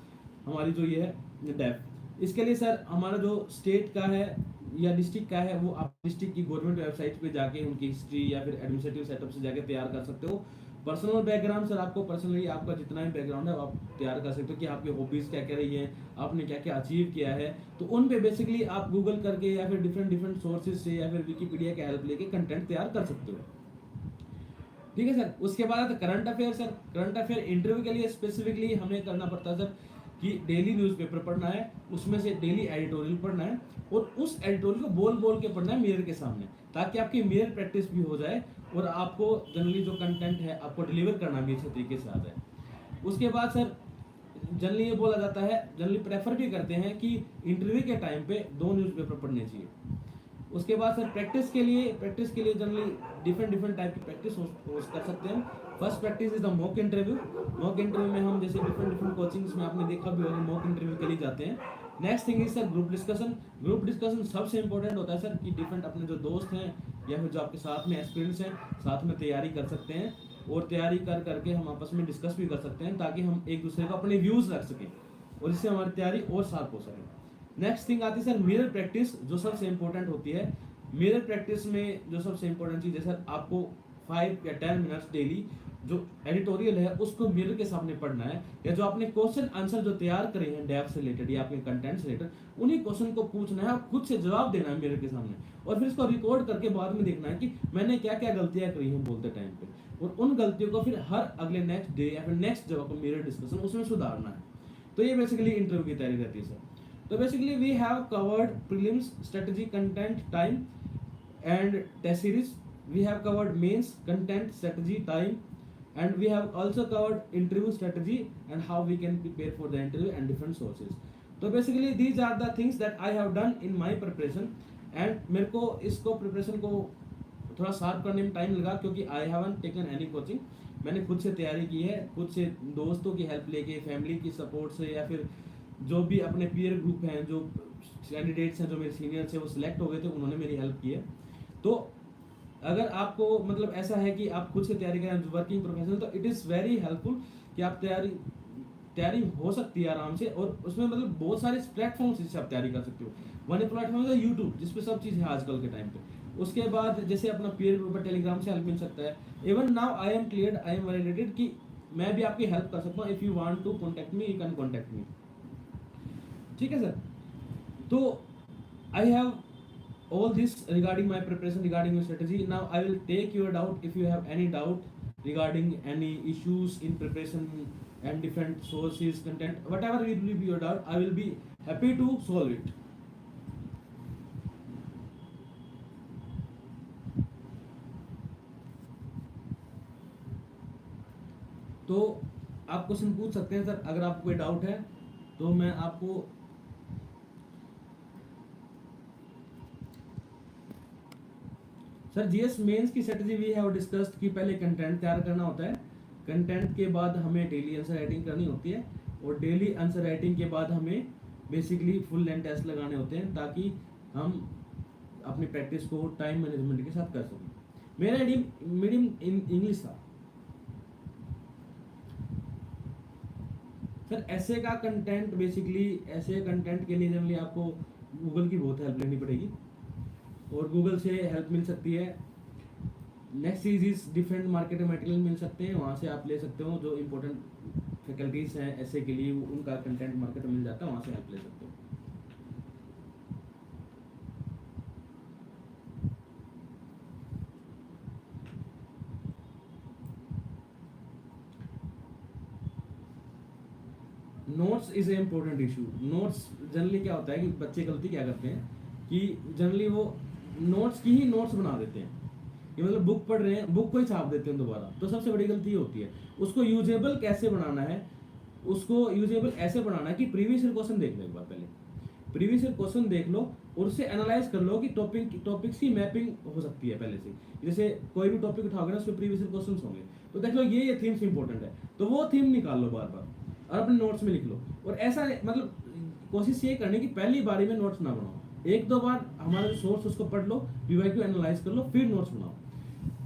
हमारी जो ये है डेफ। इसके लिए सर हमारा जो स्टेट का है या डिस्ट्रिक्ट का है वो आप डिस्ट्रिक्ट की गवर्नमेंट वेबसाइट पे जाके उनकी हिस्ट्री या फिर एडमिनिस्ट्रेटिव सेटअप से जाके तैयार कर सकते हो। पर्सनल बैकग्राउंड सर आपको पर्सनली आपका जितना भी बैकग्राउंड है आप तैयार कर सकते हो कि आपकी हॉबीज क्या क्या रही है, आपने क्या क्या अचीव किया है। तो उन पे बेसिकली आप गूगल करके या फिर डिफरेंट डिफरेंट सोर्सेज से या फिर विकिपीडिया की हेल्प लेके कंटेंट तैयार कर सकते हो। ठीक है सर। उसके बाद current affair sir. Current affair interview के लिए स्पेसिफिकली हमें करना पड़ता है सर कि डेली न्यूज़पेपर पढ़ना है, उसमें से डेली एडिटोरियल पढ़ना है और उस एडिटोरियल को बोल बोल के पढ़ना है मिरर के सामने, ताकि आपकी मिरर प्रैक्टिस भी हो जाए और आपको जनरली जो कंटेंट है आपको डिलीवर करना भी अच्छे तरीके से आ जाए। उसके बाद सर जनरली ये बोला जाता है, जनरली प्रेफर भी करते हैं कि इंटरव्यू के टाइम पे 2 न्यूज़पेपर पढ़ने चाहिए। उसके बाद सर प्रैक्टिस के लिए जनरली डिफरेंट डिफरेंट टाइप की प्रैक्टिस कर सकते हैं। First practice is the mock interview. Mock interview में हम जैसे डिफरेंट डिफरेंट कोचिंग्स में आपने देखा भी होगा मॉक इंटरव्यू के लिए जाते हैं। Next thing is sir group discussion. Group discussion सबसे इंपॉर्टेंट होता है सर कि डिफरेंट अपने जो दोस्त हैं या फिर जो आपके साथ में एक्सपीरियंस हैं साथ में तैयारी कर सकते हैं और तैयारी कर करके हम आपस में डिस्कस भी कर सकते हैं, ताकि हम एक दूसरे को अपने व्यूज रख सकें और इससे हमारी तैयारी और शार्प हो सके। नेक्स्ट थिंग आती है सर मिरर प्रैक्टिस, जो सबसे इंपॉर्टेंट होती है। मिरर प्रैक्टिस में जो सबसे इंपॉर्टेंट चीज़ है सर, आपको 5 या 10 मिनट्स डेली जो एडिटोरियल है उसको मिरर के सामने पढ़ना है, या जो आपने क्वेश्चन आंसर जो तैयार करे हैं डेप्थ से रिलेटेड या आपके कंटेंट से रिलेटेड उन्हीं क्वेश्चन को पूछना है और खुद से जवाब देना है मिरर के सामने, और फिर इसको रिकॉर्ड करके बाद में देखना है कि मैंने क्या क्या गलतियां करी हैं बोलते टाइम पे, और उन गलतियों को फिर हर अगले नेक्स्ट डे या फिर नेक्स्ट जब आपको मिरर डिस्कशन उसमें सुधारना है। तो ये बेसिकली इंटरव्यू की तैयारी रहती है सर। तो basically we have covered prelims, strategy, content, time and test series. We have covered mains, content, strategy, time, and we have also covered interview strategy and how we can prepare for the interview and different sources. So basically these are the things that I have done in my preparation, and मेरे को इसको preparation को थोड़ा sharp करने में time लगा क्योंकि I haven't taken any coaching. मैंने खुद से तैयारी की है, खुद से दोस्तों की हेल्प लेके, फैमिली की सपोर्ट से, या फिर जो भी अपने पीयर ग्रुप हैं, जो कैंडिडेट्स हैं, जो मेरे सीनियर्स हैं वो सिलेक्ट हो गए थे, उन्होंने मेरी हेल्प की है। तो अगर आपको मतलब ऐसा है कि आप खुद से तैयारी करें वर्किंग प्रोफेशनल, तो इट इज़ वेरी हेल्पफुल कि आप तैयारी हो सकती है आराम से, और उसमें मतलब बहुत सारे प्लेटफॉर्म्स जिससे आप तैयारी कर सकते हो। वन प्लेटफॉर्म है यूट्यूब, जिसपे सब चीज़ है आजकल के टाइम पे। उसके बाद जैसे अपना पीयर ग्रुप पर टेलीग्राम से हेल्प मिल सकता है। Even now I am cleared, I am validated कि मैं भी आपकी हेल्प कर सकता हूँ। If you want to contact me you can contact me. ठीक है सर। तो I have all this regarding my preparation, regarding your strategy. Now I will take your doubt. If you have any doubt regarding any issues in preparation and different sources, content, whatever will be your doubt, I will be happy to solve it. तो आप question पूछ सकते हैं sir, अगर आपको कोई doubt है तो मैं आपको सर जीएस मेंस की स्ट्रेटजी वी हैव डिस्कस्ड कि पहले कंटेंट तैयार करना होता है, कंटेंट के बाद हमें डेली आंसर राइटिंग करनी होती है, और डेली आंसर राइटिंग के बाद हमें बेसिकली फुल लेंथ टेस्ट लगाने होते हैं, ताकि हम अपनी प्रैक्टिस को टाइम मैनेजमेंट के साथ कर सकें। मेरा मीडियम इंग्लिश था सर। ऐसे का कंटेंट बेसिकली ऐसे कंटेंट के लिए जनरली आपको गूगल की बहुत हेल्प लेनी पड़ेगी, और गूगल से हेल्प मिल सकती है। नेक्स्ट चीज इज डिफरेंट मार्केटिंग मटेरियल मिल सकते हैं, वहाँ से आप ले सकते हो। जो इंपॉर्टेंट फैकल्टीज हैं ऐसे के लिए उनका कंटेंट मार्केट मिल जाता है, वहाँ से हेल्प ले सकते हो। Notes is a important issue. Notes generally क्या होता है कि बच्चे गलती क्या करते हैं कि जनरली वो नोट्स की ही नोट्स बना देते हैं, ये मतलब बुक पढ़ रहे हैं, बुक को ही छाप देते हैं दोबारा। तो सबसे बड़ी गलती ये होती है। उसको यूजेबल कैसे बनाना है, उसको यूजेबल ऐसे बनाना है कि प्रीवियस ईयर क्वेश्चन देख लो एक बार पहले, प्रीवियस ईयर क्वेश्चन देख लो और उससे एनालाइज कर लो कि टॉपिक्स की मैपिंग हो सकती है पहले से। जैसे कोई भी टॉपिक उठाओगे ना, उसमें प्रीवियस ईयर क्वेश्चन होंगे, तो देख लो ये थीम्स इंपॉर्टेंट है, तो वो थीम निकाल लो बार बार और अपने नोट्स में लिख लो। और ऐसा मतलब कोशिश ये करनी कि पहली बारी में नोट्स ना बनाओ, 1-2 बार हमारा जो सोर्स उसको पढ़ लो, पीवाईक्यू एनालाइज कर लो, फिर नोट्स बनाओ।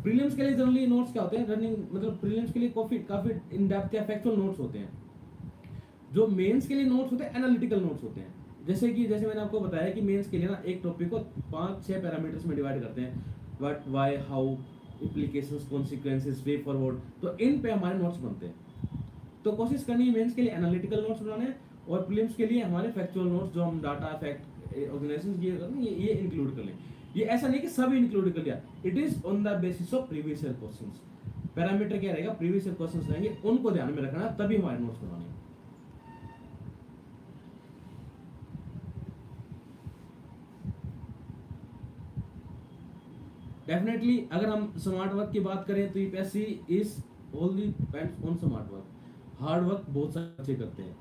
प्रीलिम्स के लिए जनरली नोट्स क्या होते हैं, रनिंग मतलब प्रीलिम्स के लिए काफी इन डेप्थ या फैक्चुअल नोट्स होते हैं। जो मेंस के लिए नोट्स होते हैं एनालिटिकल नोट्स होते हैं। जैसे मैंने आपको बताया कि मेंस के लिए ना एक टॉपिक को 5-6 पैरामीटर्स में डिवाइड करते हैं, what, why, how, implications, consequences, way forward, तो इन पे हमारे नोट्स बनते हैं। तो कोशिश करनी है मेंस के लिए एनालिटिकल नोट्स बनाने, और प्रीलिम्स के लिए हमारे फैक्चुअल नोट्स जो हम डाटा फैक्ट ऑर्गेनाइजेशन ये इंक्लूड कर लें। ये ऐसा नहीं कि सब इंक्लूड कर लिया, it is on the basis of previous year questions. Parameter क्या रहेगा, प्रीवियस ईयर क्वेश्चंस रहेंगे, उनको ध्यान में रखना, तभी हमारे नोट्स बनाने। डेफिनेटली अगर हम स्मार्ट वर्क की बात करें तो UPSC is only depends on smart work. Hard work बहुत सारे बच्चे करते हैं,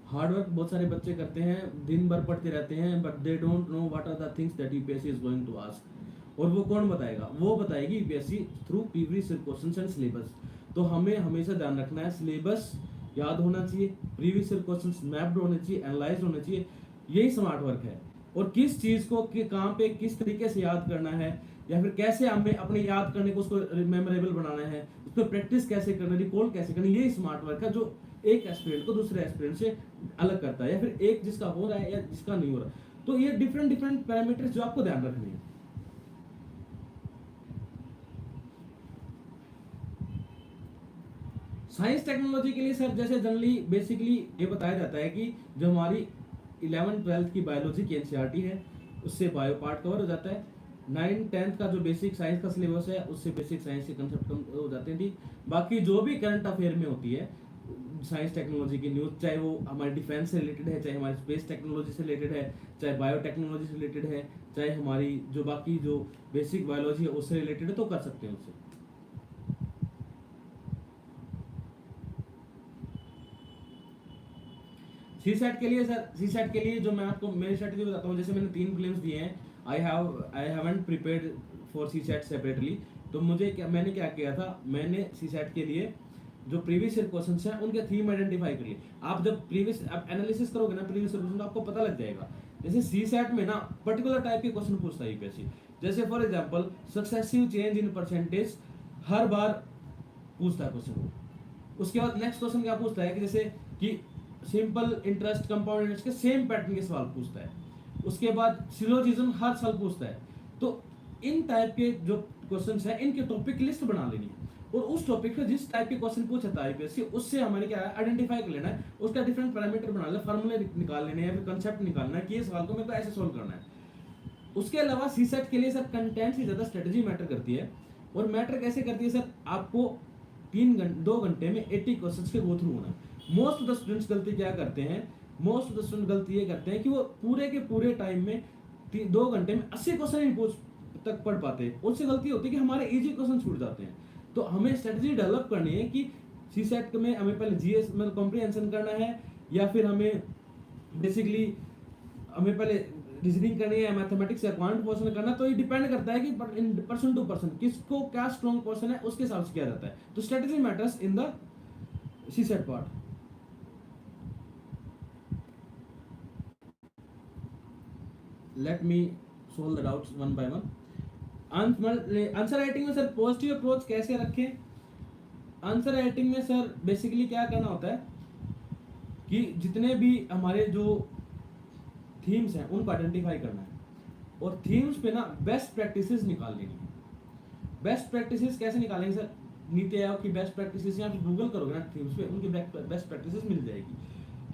हार्ड वर्क बहुत सारे बच्चे करते हैं, दिन भर पढ़ते रहते हैं, but they don't know what are the things that UPSC is going to ask. और वो कौन बताएगा, वो बताएगी UPSC through previous year questions and syllabus. तो हमें हमेशा ध्यान रखना है, सिलेबस याद होना चाहिए, प्रीवियस ईयर क्वेश्चंस मैप्ड होने चाहिए, एनालाइज होने चाहिए, यही स्मार्ट वर्क है। और किस चीज को कहाँ पे किस तरीके से याद करना है, या फिर कैसे हमें अपने याद करने को उसको मेमोरेबल बनाना है, उसको प्रैक्टिस कैसे करना, रिकॉल कैसे करना, ये स्मार्ट वर्क है जो एक एस्पिरेंट को दूसरे एस्पिरेंट से अलग करता है, या फिर एक जिसका हो रहा है या जिसका नहीं हो रहा। तो ये डिफरेंट पैरामीटर्स जो आपको ध्यान रखने हैं। साइंस टेक्नोलॉजी के लिए सर जैसे जनरली बेसिकली ये बताया जाता है कि जो हमारी 11th-12th की बायोलॉजी की एनसीईआरटी है उससे बायो पार्ट कवर हो जाता है। 9th-10th का जो बेसिक साइंस का सिलेबस है उससे बेसिक साइंस के कंसेप्ट कम हो जाते हैं। ठीक, बाकी जो भी करंट अफेयर में होती है साइंस टेक्नोलॉजी की न्यूज़, चाहे वो हमारे डिफेंस से रिलेटेड है, चाहे हमारी स्पेस टेक्नोलॉजी से रिलेटेड है, चाहे बायोटेक्नोलॉजी से रिलेटेड है, चाहे हमारी जो बाकी जो बेसिक बायोलॉजी है उससे रिलेटेड है, तो कर सकते हैं उससे। सी सेट के लिए सर, सी सेट के लिए जो मैं आपको मेरी स्ट्रेटजी बताता हूँ, जैसे मैंने 3 फिल्म्स दिए हैं, I haven't prepared for CSAT separately. तो मैंने क्या किया था, मैंने सी सेट के लिए जो प्रीवियस ईयर क्वेश्चंस हैं उनके थीम आइडेंटिफाई कर लिए। आप जब आप एनालिसिस करोगे ना प्रीवियस ईयर क्वेश्चन, तो आपको पता लग जाएगा। जैसे सी सेट में ना पर्टिकुलर टाइप के क्वेश्चन पूछता है यूपीएससी, जैसे for example successive change in percentage हर बार पूछता है क्वेश्चन। उसके बाद नेक्स्ट क्वेश्चन क्या पूछता है कि जैसे कि सिंपल इंटरेस्ट कंपाउंड इंटरेस्ट के सेम पैटर्न के सवाल पूछता है। उसके बाद सिलोजिज्म हर साल पूछता है। तो इन टाइप के जो क्वेश्चंस हैं इनके टॉपिक लिस्ट बना लेनी है, और उस टॉपिक पे जिस टाइप के क्वेश्चन पूछा था आईपीएससी, उससे हमारे क्या है आइडेंटिफाई कर लेना है, उसका डिफरेंट पैरामीटर बना लेना, फार्मूले निकाल लेने हैं, या फिर कंसेप्ट निकालना है कि ये सवाल को मेरे को ऐसे सोल्व करना है। उसके अलावा सी सेट के लिए सर कंटेंट से ज्यादा स्ट्रेटजी मैटर करती है। और मैटर कैसे करती है सर, आपको 2 घंटे में 80 क्वेश्चंस के गो थ्रू होना है। मोस्ट ऑफ द स्टूडेंट्स गलती क्या करते हैं, मोस्ट ऑफ द स्टूडेंट गलती ये करते हैं कि वो पूरे के पूरे टाइम में 2 घंटे में 80 क्वेश्चन ही तक पढ़ पाते हैं। उससे गलती होती है कि हमारे इजी क्वेश्चन छूट जाते हैं। तो हमें स्ट्रेटजी डेवलप करनी है कि सी सेट में हमें पहले जीएस में कॉम्प्रिहेंशन करना है, या फिर हमें बेसिकली हमें पहले रीजनिंग करनी है, मैथमेटिक्स या क्वांट पोर्शन करना। तो ये डिपेंड करता है कि पर्सन टू पर्सन किसको क्या स्ट्रॉन्ग पोर्शन है उसके हिसाब से किया जाता है। तो strategy matters in the CSAT part. Let me solve the doubts one by one. Answer writing में सर पॉजिटिव अप्रोच कैसे रखें। आंसर राइटिंग में सर बेसिकली क्या करना होता है कि जितने भी हमारे जो थीम्स हैं उनको आइडेंटिफाई करना है, और थीम्स पे ना बेस्ट प्रैक्टिसेस निकाल लेनी है। बेस्ट प्रैक्टिसेस कैसे निकालेंगे सर, नीति आयोग की बेस्ट प्रैक्टिसेस या फिर गूगल करोगे ना थीम्स पे, उनकी बेस्ट प्रैक्टिसेस मिल जाएगी।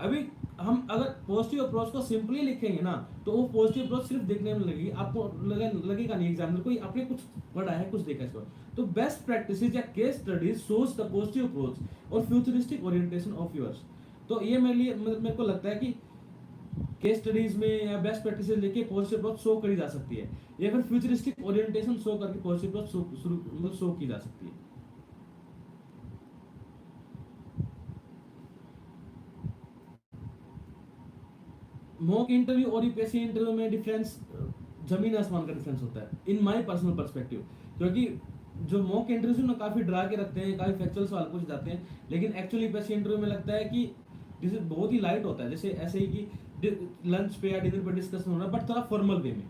अभी हम अगर पॉजिटिव अप्रोच को सिंपली लिखेंगे ना, तो वो पॉजिटिव अप्रोच सिर्फ देखने में लगेगी, आपको लगेगा नहीं एग्जामिनर कोई आपने कुछ पढ़ा है कुछ देखा इसको। तो बेस्ट प्रैक्टिसेस या case studies shows the positive approach और फ्यूचरिस्टिक ओरिएंटेशन ऑफ योर्स। तो ये मेरे को लगता है कि केस स्टडीज में या बेस्ट प्रैक्टिसेस लेके पॉजिटिव अप्रोच शो करी जा सकती है, या फिर फ्यूचरिस्टिक ओरिएंटेशन शो करके पॉजिटिव अप्रोच शो की जा सकती है। मॉक इंटरव्यू और यूपीएससी इंटरव्यू में डिफरेंस जमीन आसमान का डिफरेंस होता है इन माय पर्सनल पर्सपेक्टिव। क्योंकि जो मॉक इंटरव्यू ना काफी डरा के रखते हैं, काफी फैक्चुअल सवाल पूछ जाते हैं, लेकिन एक्चुअली यूपीएससी इंटरव्यू में लगता है कि जैसे बहुत ही लाइट होता है, जैसे ऐसे ही कि लंच पे या डिनर पे डिस्कशन हो रहा है, बट थोड़ा फॉर्मल वे में।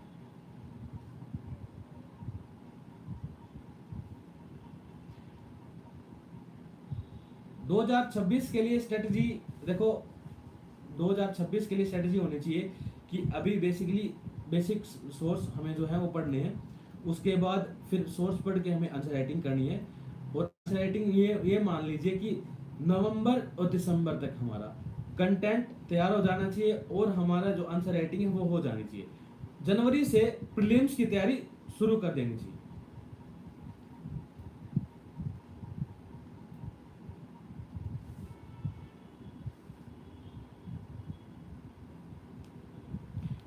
2026 के लिए स्ट्रेटजी देखो, 2026 के लिए स्ट्रेटजी होनी चाहिए कि अभी बेसिकली बेसिक सोर्स हमें जो है वो पढ़ने हैं, उसके बाद फिर सोर्स पढ़ के हमें आंसर राइटिंग करनी है। और आंसर राइटिंग ये मान लीजिए कि नवंबर और दिसंबर तक हमारा कंटेंट तैयार हो जाना चाहिए और हमारा जो आंसर राइटिंग है वो हो जानी चाहिए। जनवरी से प्रीलिम्स की तैयारी शुरू कर देनी चाहिए।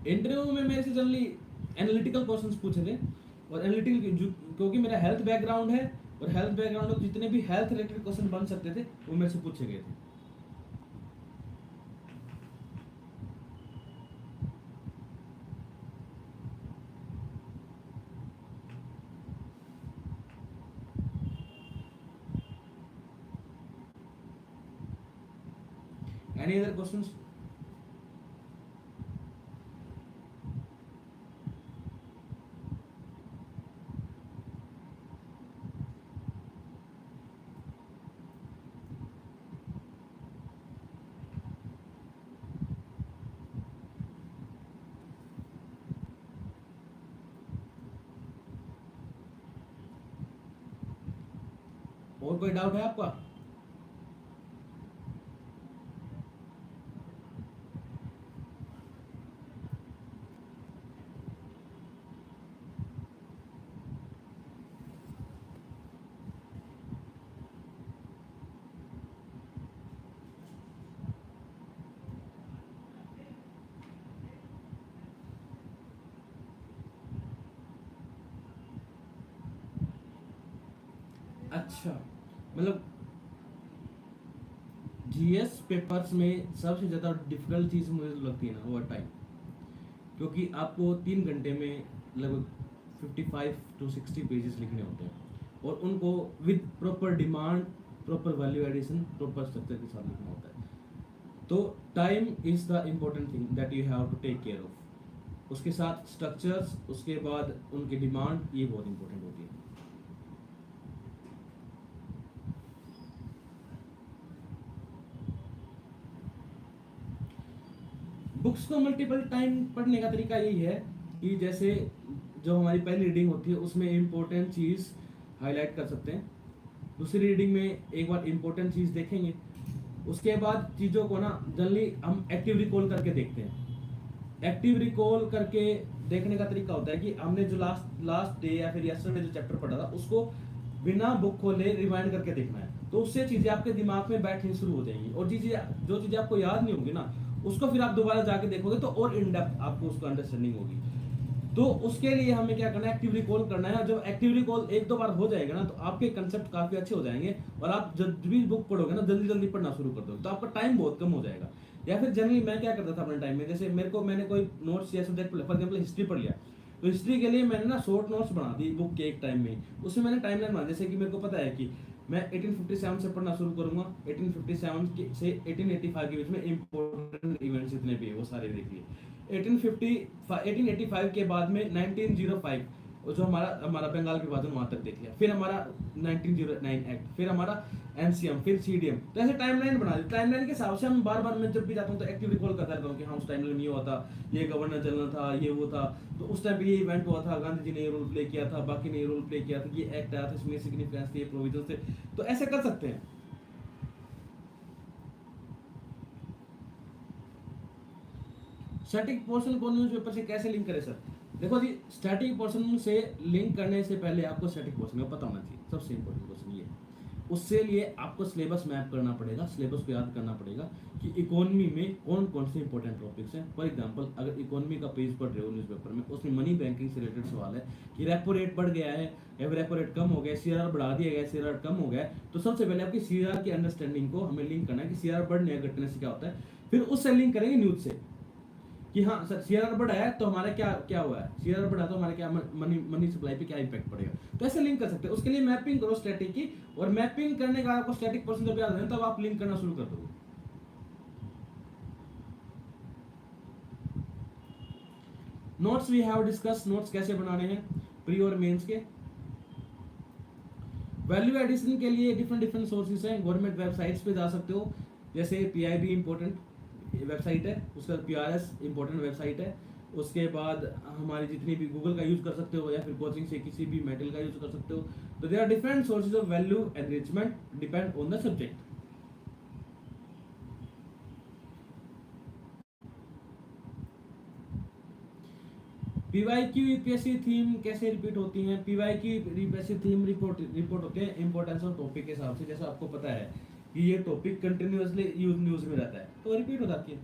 इंटरव्यू में मेरे से जनरली एनालिटिकल क्वेश्चंस पूछे थे, और एनालिटिकल क्योंकि मेरा हेल्थ बैकग्राउंड है, और हेल्थ बैकग्राउंड में जितने भी हेल्थ रिलेटेड क्वेश्चन बन सकते थे वो मेरे से पूछे गए थे। Any other questions? और कोई डाउट है आपका? अच्छा, मतलब जीएस पेपर्स में सबसे ज़्यादा डिफिकल्ट चीज़ मुझे जो लगती है ना वो टाइम, क्योंकि आपको 3 घंटे में लगभग 55 to 60 पेजेस लिखने होते हैं, और उनको with proper demand, proper value addition, proper structure के साथ लिखना होता है। तो time is the important thing that you have to take care of. उसके साथ स्ट्रक्चर्स, उसके बाद उनकी डिमांड, ये बहुत इंपॉर्टेंट होती है। बुक्स को मल्टीपल टाइम पढ़ने का तरीका यही है कि जैसे जो हमारी पहली रीडिंग होती है उसमें इम्पोर्टेंट चीज़ हाईलाइट कर सकते हैं, दूसरी रीडिंग में एक बार इम्पोर्टेंट चीज़ देखेंगे, उसके बाद चीज़ों को ना जनरली हम एक्टिव रिकॉल करके देखते हैं। एक्टिव रिकॉल करके देखने का तरीका होता है कि हमने जो लास्ट डे या फिर यस्टरडे जो चैप्टर पढ़ा था उसको बिना बुक खोले रिवाइंड करके देखना है, तो उससे चीज़ें आपके दिमाग में बैठनी शुरू हो जाएंगी, और जो चीज़ें आपको याद नहीं होंगी ना उसको फिर आप दोबारा जाके देखोगे तो और इन डेप्थ आपको उसको अंडरस्टैंडिंग होगी। तो उसके लिए हमें क्या करना है, एक्टिव रिकॉल करना है। जब एक्टिव रिकॉल एक दो बार हो जाएगा ना तो आपके कंसेप्ट काफी अच्छे हो जाएंगे, और आप जब भी बुक पढ़ोगे ना जल्दी जल्दी पढ़ना शुरू कर दोगे, तो आपका टाइम बहुत कम हो जाएगा। या फिर जनरली मैं क्या करता था अपने टाइम में, जैसे मैंने कोई नोट्स या सब्जेक्ट फॉर एग्जाम्पल हिस्ट्री पढ़ लिया, तो हिस्ट्री के लिए मैंने ना शॉर्ट नोट्स बना दी बुक के एक टाइम में, उसमें मैंने टाइमलाइन बना, जैसे कि मेरे को पता है कि मैं 1857 से पढ़ना शुरू करूंगा, 1857 से 1885 के बीच में इंपॉर्टेंट इवेंट्स जितने भी है वो सारे देख लिए। 1885 के बाद में 1905 जो हमारा बंगाल विभाजन वहां तक देख लिया, फिर हमारा 1909 एक्ट, फिर हमारा एमसीएम, फिर सीडीएम, तो ऐसे टाइमलाइन बना दी। टाइमलाइन के हिसाब से हम बार बार मैं जब भी जाता हूँ तो एक्टिव रिकॉल करता रहता हूँ कि हाँ उस टाइमलाइन में ये हुआ था, ये गवर्नर चलना था, ये वो था, तो उस टाइम पे ये इवेंट हुआ था, गांधी जी ने ये रोल प्ले किया था, बाकी ने ये रोल प्ले किया था, ये एक्ट आया था, इसमें सिग्निफिकेंस थे, ये प्रोविजन थे, तो ऐसे कर सकते हैं। स्टैटिक पोर्शन को न्यूज़पेपर पेपर से कैसे लिंक करें सर? देखो जी, स्टैटिक पोर्शन से लिंक करने से पहले आपको स्टैटिक पोर्शन का पता होना चाहिए, सबसे इंपॉर्टेंट क्वेश्चन ये। उससे लिए आपको सिलेबस मैप करना पड़ेगा, सिलेबस को याद करना पड़ेगा कि इकोनॉमी में कौन कौन से इंपॉर्टेंट टॉपिक्स हैं। फॉर एग्जांपल अगर इकोनॉमी का पेज पढ़ रहे हो न्यूज़पेपर में, उसमें मनी बैंकिंग से रिलेटेड सवाल है कि रेपो रेट बढ़ गया है या रेपो रेट कम हो गया, सीआरआर बढ़ा दिया गया, सीआरआर कम हो गया, तो सबसे पहले आपकी सीआरआर की अंडरस्टैंडिंग को हमें लिंक करना है कि सीआरआर बढ़ने या घटने से क्या होता है। फिर उससे लिंक करेंगे न्यूज से कि हाँ सर सीआरआर बढ़ा है तो हमारा क्या क्या हुआ है, सीआरआर बढ़ा तो हमारे क्या मनी सप्लाई पे क्या इम्पैक्ट पड़ेगा, तो ऐसे लिंक कर सकते हैं। उसके लिए मैपिंग करो स्टैटिक की, और मैपिंग करने का आपको स्टैटिक पर्सन जब याद है तब आप लिंक करना शुरू कर दोगे। Notes we have discuss, notes कैसे बनाने हैं प्री और मेंस के। वैल्यू एडिशन के लिए डिफरेंट डिफरेंट सोर्सेज हैं, गवर्नमेंट वेबसाइट्स पे जा सकते हो, जैसे पीआईबी इंपॉर्टेंट वेबसाइट है, उसका पीआरएस इंपॉर्टेंट वेबसाइट है। उसके बाद हमारी जितनी भी गूगल का यूज कर सकते हो, या फिर कोचिंग से किसी भी मेटल का यूज कर सकते हो। तो there are different sources of value enrichment depend on the subject. PYQ UPSC theme कैसे रिपीट होती हैं? PYQ UPSC theme report report होते हैं इंपॉर्टेंस ऑफ टॉपिक के हिसाब से। जैसा आपको पता है कि ये टॉपिक कंटिन्यूअसली न्यूज में रहता है तो रिपीट हो जाती है।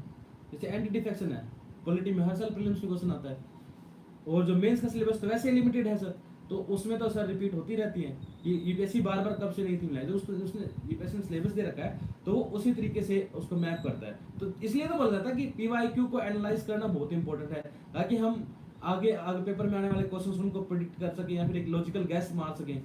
जैसे एंटी डिफेक्शन है, पॉलिटी में हर साल प्रीलिम्स में क्वेश्चन आता है, और जो मेंस का सिलेबस तो वैसे लिमिटेड है सर, तो उसमें तो सर रिपीट होती रहती है। कि यूपीएससी बार बार कब से नहीं थीम लाई, जो उसने यूपीएससी ने सिलेबस दे रखा है तो वो उसी तरीके से उसको मैप करता है। तो इसलिए तो बोल रहा था कि पीवाईक्यू को एनालाइज करना बहुत इंपॉर्टेंट है, ताकि हम आगे आगे पेपर में आने वाले क्वेश्चंस उनको प्रिडिक्ट कर सकें, या फिर एक लॉजिकल गैस मार सकें।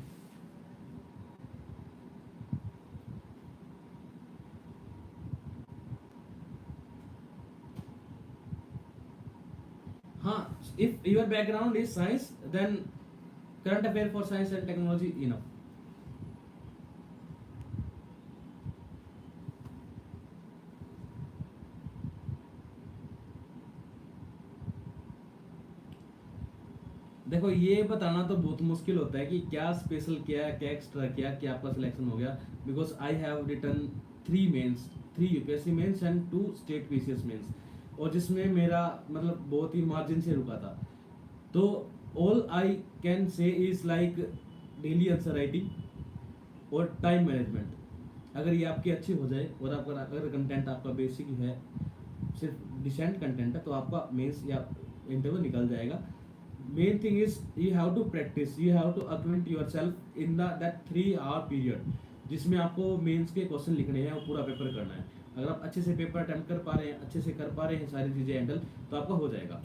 हाँ, if your background is science then current affair for science and technology enough. देखो ये बताना तो बहुत मुश्किल होता है कि क्या स्पेशल किया, क्या एक्स्ट्रा किया, क्या आपका सिलेक्शन हो गया। Because I have written 3 mains, 3 UPSC mains and 2 state PCS mains, और जिसमें मेरा मतलब बहुत ही मार्जिन से रुका था। तो all I can say is like daily answer writing और टाइम मैनेजमेंट। अगर ये आपकी अच्छी हो जाए, और आपका अगर कंटेंट आपका बेसिक है, सिर्फ डिसेंट कंटेंट है, तो आपका मेंस या इंटरव्यू निकल जाएगा। Main thing is you have to practice, you have to acquaint yourself in that 3 hour period जिसमें आपको मेंस के क्वेश्चन लिखने हैं और पूरा पेपर करना है। अगर आप अच्छे से पेपर अटेम्प्ट कर पा रहे हैं, अच्छे से कर पा रहे हैं सारी चीजें हैंडल, तो आपका हो जाएगा।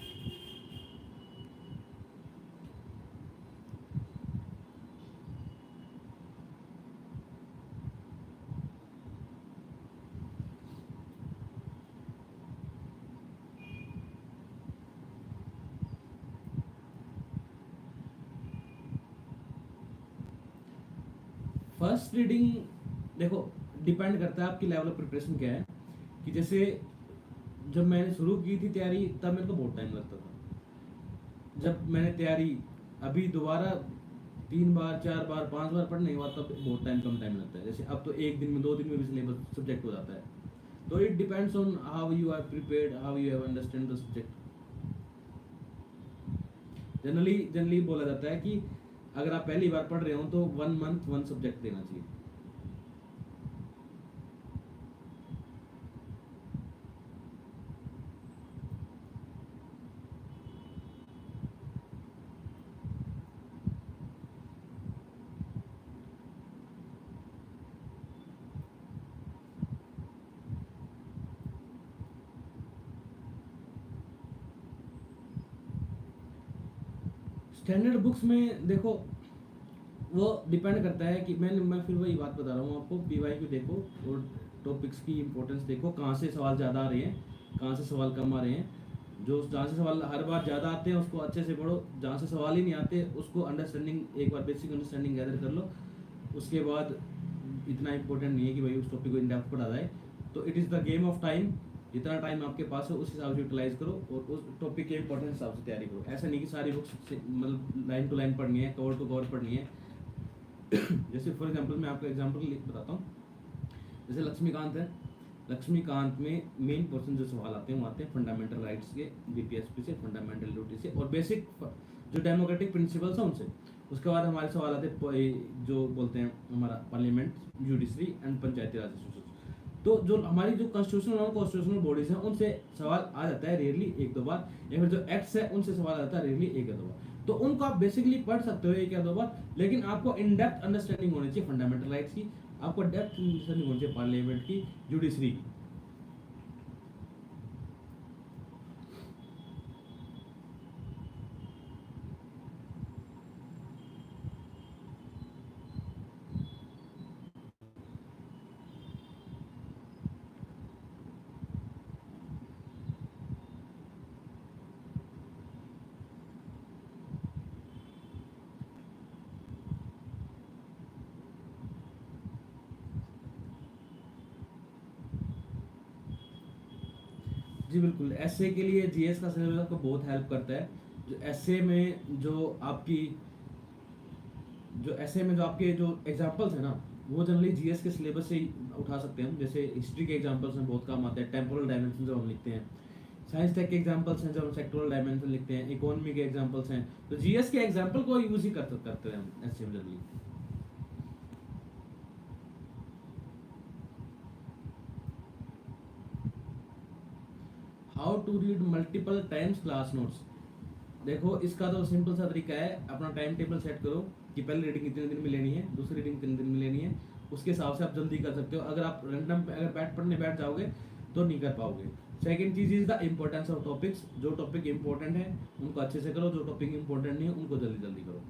फर्स्ट रीडिंग देखो डिपेंड करता है आपकी लेवल ऑफ प्रिपरेशन क्या है। कि जैसे जब मैंने शुरू की थी तैयारी, तब मेरे को बहुत टाइम लगता था। जब मैंने तैयारी अभी दोबारा 3 बार 4 बार 5 बार पढ़ने के बाद, तब बहुत कम टाइम लगता है। जैसे अब तो एक दिन में 2 दिन में भी सिलेबस सब्जेक्ट हो जाता है। तो it depends on how you are prepared, how you have understand the subject. Generally बोला जाता है कि अगर आप पहली बार पढ़ रहे हो तो 1 मंथ 1 सब्जेक्ट देना चाहिए। स्टैंडर्ड बुक्स में देखो वो डिपेंड करता है कि मैं फिर वही बात बता रहा हूँ आपको। पीवाईक्यू देखो और टॉपिक्स की इंपॉर्टेंस देखो, कहाँ से सवाल ज़्यादा आ रहे हैं, कहाँ से सवाल कम आ रहे हैं। जो जहाँ से सवाल हर बार ज़्यादा आते हैं उसको अच्छे से पढ़ो, जहाँ से सवाल ही नहीं आते उसको अंडरस्टैंडिंग, एक बार बेसिक अंडरस्टैंडिंग गैदर कर लो। उसके बाद इतना इंपॉर्टेंट नहीं है कि भाई उस टॉपिक को इन डेप्थ पढ़ा जाए। तो it is the game of time, जितना टाइम आपके पास है उस हिसाब से यूटिलाइज करो और उस टॉपिक के इंपॉर्टेंस हिसाब से तैयारी करो। ऐसा नहीं कि सारी बुक्स मतलब लाइन टू लाइन पढ़नी है, कवर टू कवर पढ़नी है। जैसे फॉर एग्जांपल मैं आपको एग्जांपल बताता हूँ। जैसे लक्ष्मीकांत है, लक्ष्मीकांत में मेन पोर्शन जो सवाल आते हैं वो आते हैं फंडामेंटल राइट्स के, बीपीएसपी से, फंडामेंटल ड्यूटी से, और बेसिक जो डेमोक्रेटिक प्रिंसिपल्स हैं उनसे। उसके बाद हमारे सवाल आते हैं जो बोलते हैं हमारा parliament, judiciary and Panchayati Raj institution. तो जो हमारी जो कॉन्स्टिट्यूशनल और कॉन्स्टिट्यूशनल बॉडीज हैं उनसे सवाल आ जाता है रेयरली 1-2 बार, या फिर जो एक्ट्स है उनसे सवाल आता है रेयरली 1 या 2 बार। तो उनको आप बेसिकली पढ़ सकते हो 1 या 2 बार, लेकिन आपको इन डेप्थ अंडरस्टैंडिंग होनी चाहिए फंडामेंटल राइट्स की, आपको डेप्थ अंडरस्टैंडिंग होनी चाहिए पार्लियामेंट की, जुडिशरी की। जी बिल्कुल, एसए के लिए जीएस का सिलेबस आपको बहुत हेल्प करता है। जो एसए में जो एसए में जो आपके जो एग्जांपल्स है ना, वो जनरली जीएस के सिलेबस से ही उठा सकते हैं हम। जैसे हिस्ट्री के एग्जांपल्स में बहुत काम आते हैं, टेम्पोरल डायमेंशन जब हम लिखते हैं, साइंस टेक के एग्जांपल्स हैं जब हम सेक्टोरल डायमेंशन लिखते हैं, इकोनॉमी के एग्जांपल्स हैं, तो जीएस के एग्जांपल को यूज ही करते हैं हम एसए में generally. How to read multiple times class notes. देखो, इसका तो सिंपल सा तरीका है, अपना टाइम टेबल सेट करो कि पहली रीडिंग कितने दिन में लेनी है, दूसरी रीडिंग कितने दिन में लेनी है, उसके हिसाब से आप जल्दी कर सकते हो। अगर आप रैंडम अगर पढ़ने बैठ जाओगे तो नहीं कर पाओगे। सेकेंड चीज is the importance of topics. जो टॉपिक इंपॉर्टेंट है उनको अच्छे से करो, जो टॉपिक इंपॉर्टेंट नहीं है उनको जल्दी जल्दी करो।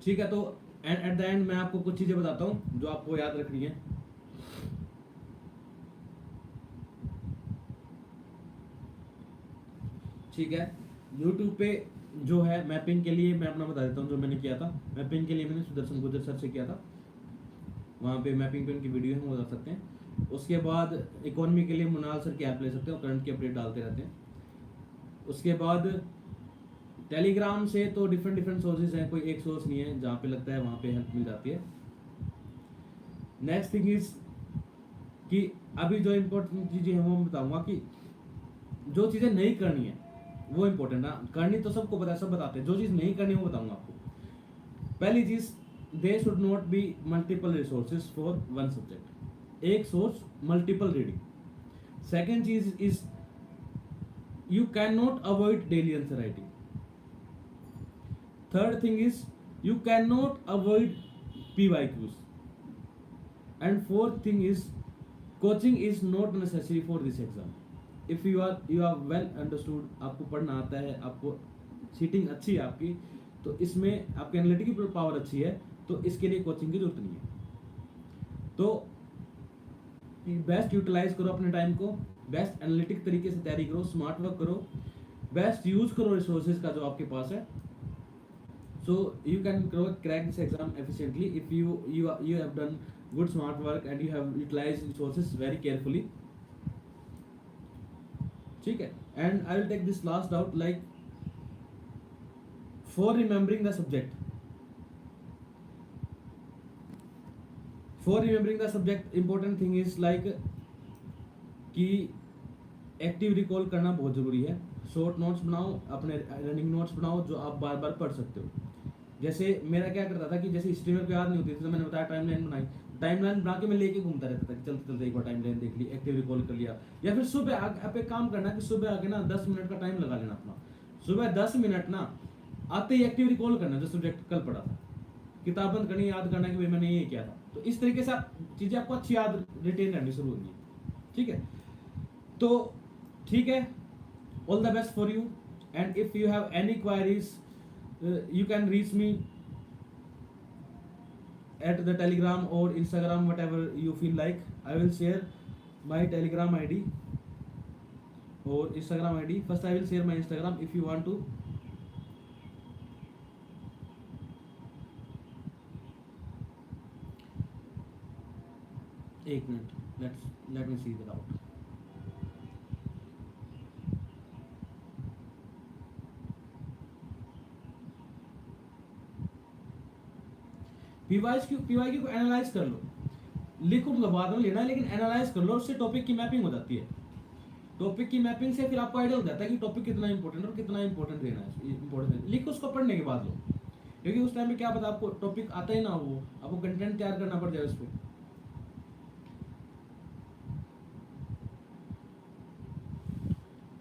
ठीक है, तो एट द एंड मैं आपको कुछ चीजें बताता हूँ जो आपको याद रखनी है। ठीक है, यूट्यूब पे जो है मैपिंग के लिए मैं अपना बता देता हूँ जो मैंने किया था। मैपिंग के लिए मैंने सुदर्शन गुजर सर से किया था, वहाँ पे मैपिंग पे उनकी वीडियो है, वो देख सकते हैं। उसके बाद इकोनॉमी के लिए मुनाल सर की ऐप ले सकते हो, करंट की अपडेट डालते रहते हैं। उसके बाद टेलीग्राम से तो डिफरेंट डिफरेंट सोर्सेज हैं, कोई एक सोर्स नहीं है, जहाँ पे लगता है वहाँ पे हेल्प मिल जाती है। नेक्स्ट थिंग इज कि अभी जो इम्पोर्टेंट चीज़ें हैं वो मैं बताऊंगा कि जो चीज़ें नहीं करनी है वो इम्पोर्टेंट है। करनी तो सबको पता है, सब बताते हैं, जो चीज़ नहीं करनी है वो बताऊंगा आपको। पहली चीज़, they should not be multiple resources for one subject. एक सोर्स, मल्टीपल रीडिंग। सेकेंड चीज is you can not avoid daily answer writing. Third thing is you can not avoid PYQs। And fourth thing is coaching is not necessary for this exam. If you are well understood, आपको पढ़ना आता है, आपको seating अच्छी है आपकी, तो इसमें आपकी एनालिटिकल पावर अच्छी है, तो इसके लिए कोचिंग की जरूरत नहीं है। तो बेस्ट यूटिलाइज करो अपने टाइम को, बेस्ट एनालिटिक तरीके से तैयारी करो, स्मार्ट वर्क करो, बेस्ट यूज करो रिसोर्सेज का जो आपके पास है। So you can crack this exam efficiently if you have done good smart work and you have utilized resources very carefully. ठीक है, and I will take this last out, like for remembering the subject, important thing is like कि active recall करना बहुत ज़रूरी है। Short notes बनाओ, अपने running notes बनाओ जो आप बार बार पढ़ सकते हो। जैसे मेरा क्या करता था कि जैसे हिस्ट्री मेरे को याद नहीं होती थी, तो मैंने बताया टाइमलाइन बनाई, टाइमलाइन बना के मैं लेके घूमता रहता था कि चलते चलते एक बार टाइमलाइन देख ली, एक्टिव रिकॉल कर लिया। या फिर सुबह आप एक काम करना कि सुबह आके ना 10 मिनट का टाइम लगा लेना अपना, सुबह 10 मिनट ना आते ही एक्टिव रिकॉल करना जो सब्जेक्ट कल पढ़ा था, किताब बंद करनी, याद करना कि भाई मैंने ये किया था। तो इस तरीके से आप चीज़ें आपको अच्छी याद रिटेन करनी शुरू होगी। ठीक है, तो ठीक है, all the best for you, and if you have any queries you can reach me at the Telegram or Instagram, whatever you feel like. I will share my Telegram ID or Instagram ID. First I will share my Instagram if you want to. एक minute, let me see that out. PYQ को analyse कर लो, लिखो तो बाद में लेना है, लेकिन एनालाइज कर लो, उससे टॉपिक की मैपिंग हो जाती है। टॉपिक की मैपिंग से फिर आपको आइडिया हो जाता है कि टॉपिक कितना इंपॉर्टेंट और कितना इंपॉर्टेंट लेना है, इंपॉर्टेंट लिखो, उसको पढ़ने के बाद लो, क्योंकि उस टाइम में क्या पता आपको टॉपिक आता ही ना हो, आपको कंटेंट तैयार करना पड़ जाए उस पर।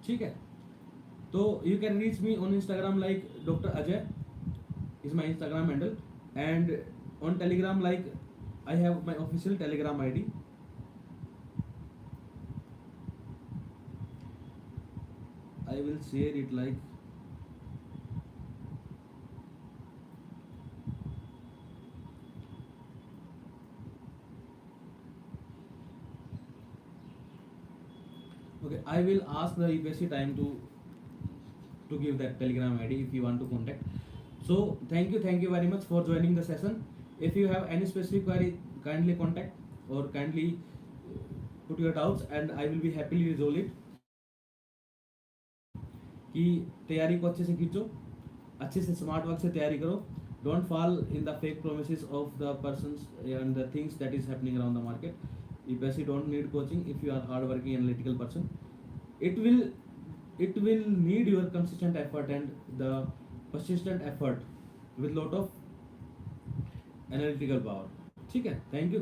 ठीक है, तो you can reach me on Instagram like Dr. Ajay is my Instagram handle, and on Telegram like I have my official Telegram ID. I will share it like okay, I will ask the UPSC time to give that Telegram ID if you want to contact. So thank you very much for joining the session. If you have any specific query, kindly contact or kindly put your doubts and I will be happily resolve it. कि तैयारी को अच्छे से खींचो, अच्छे से smart work से तैयारी करो. Don't fall in the fake promises of the persons and the things that is happening around the market. You basically don't need coaching if you are hardworking analytical person. It will need your consistent effort and the persistent effort with lot of analytical power. ठीक है, thank you.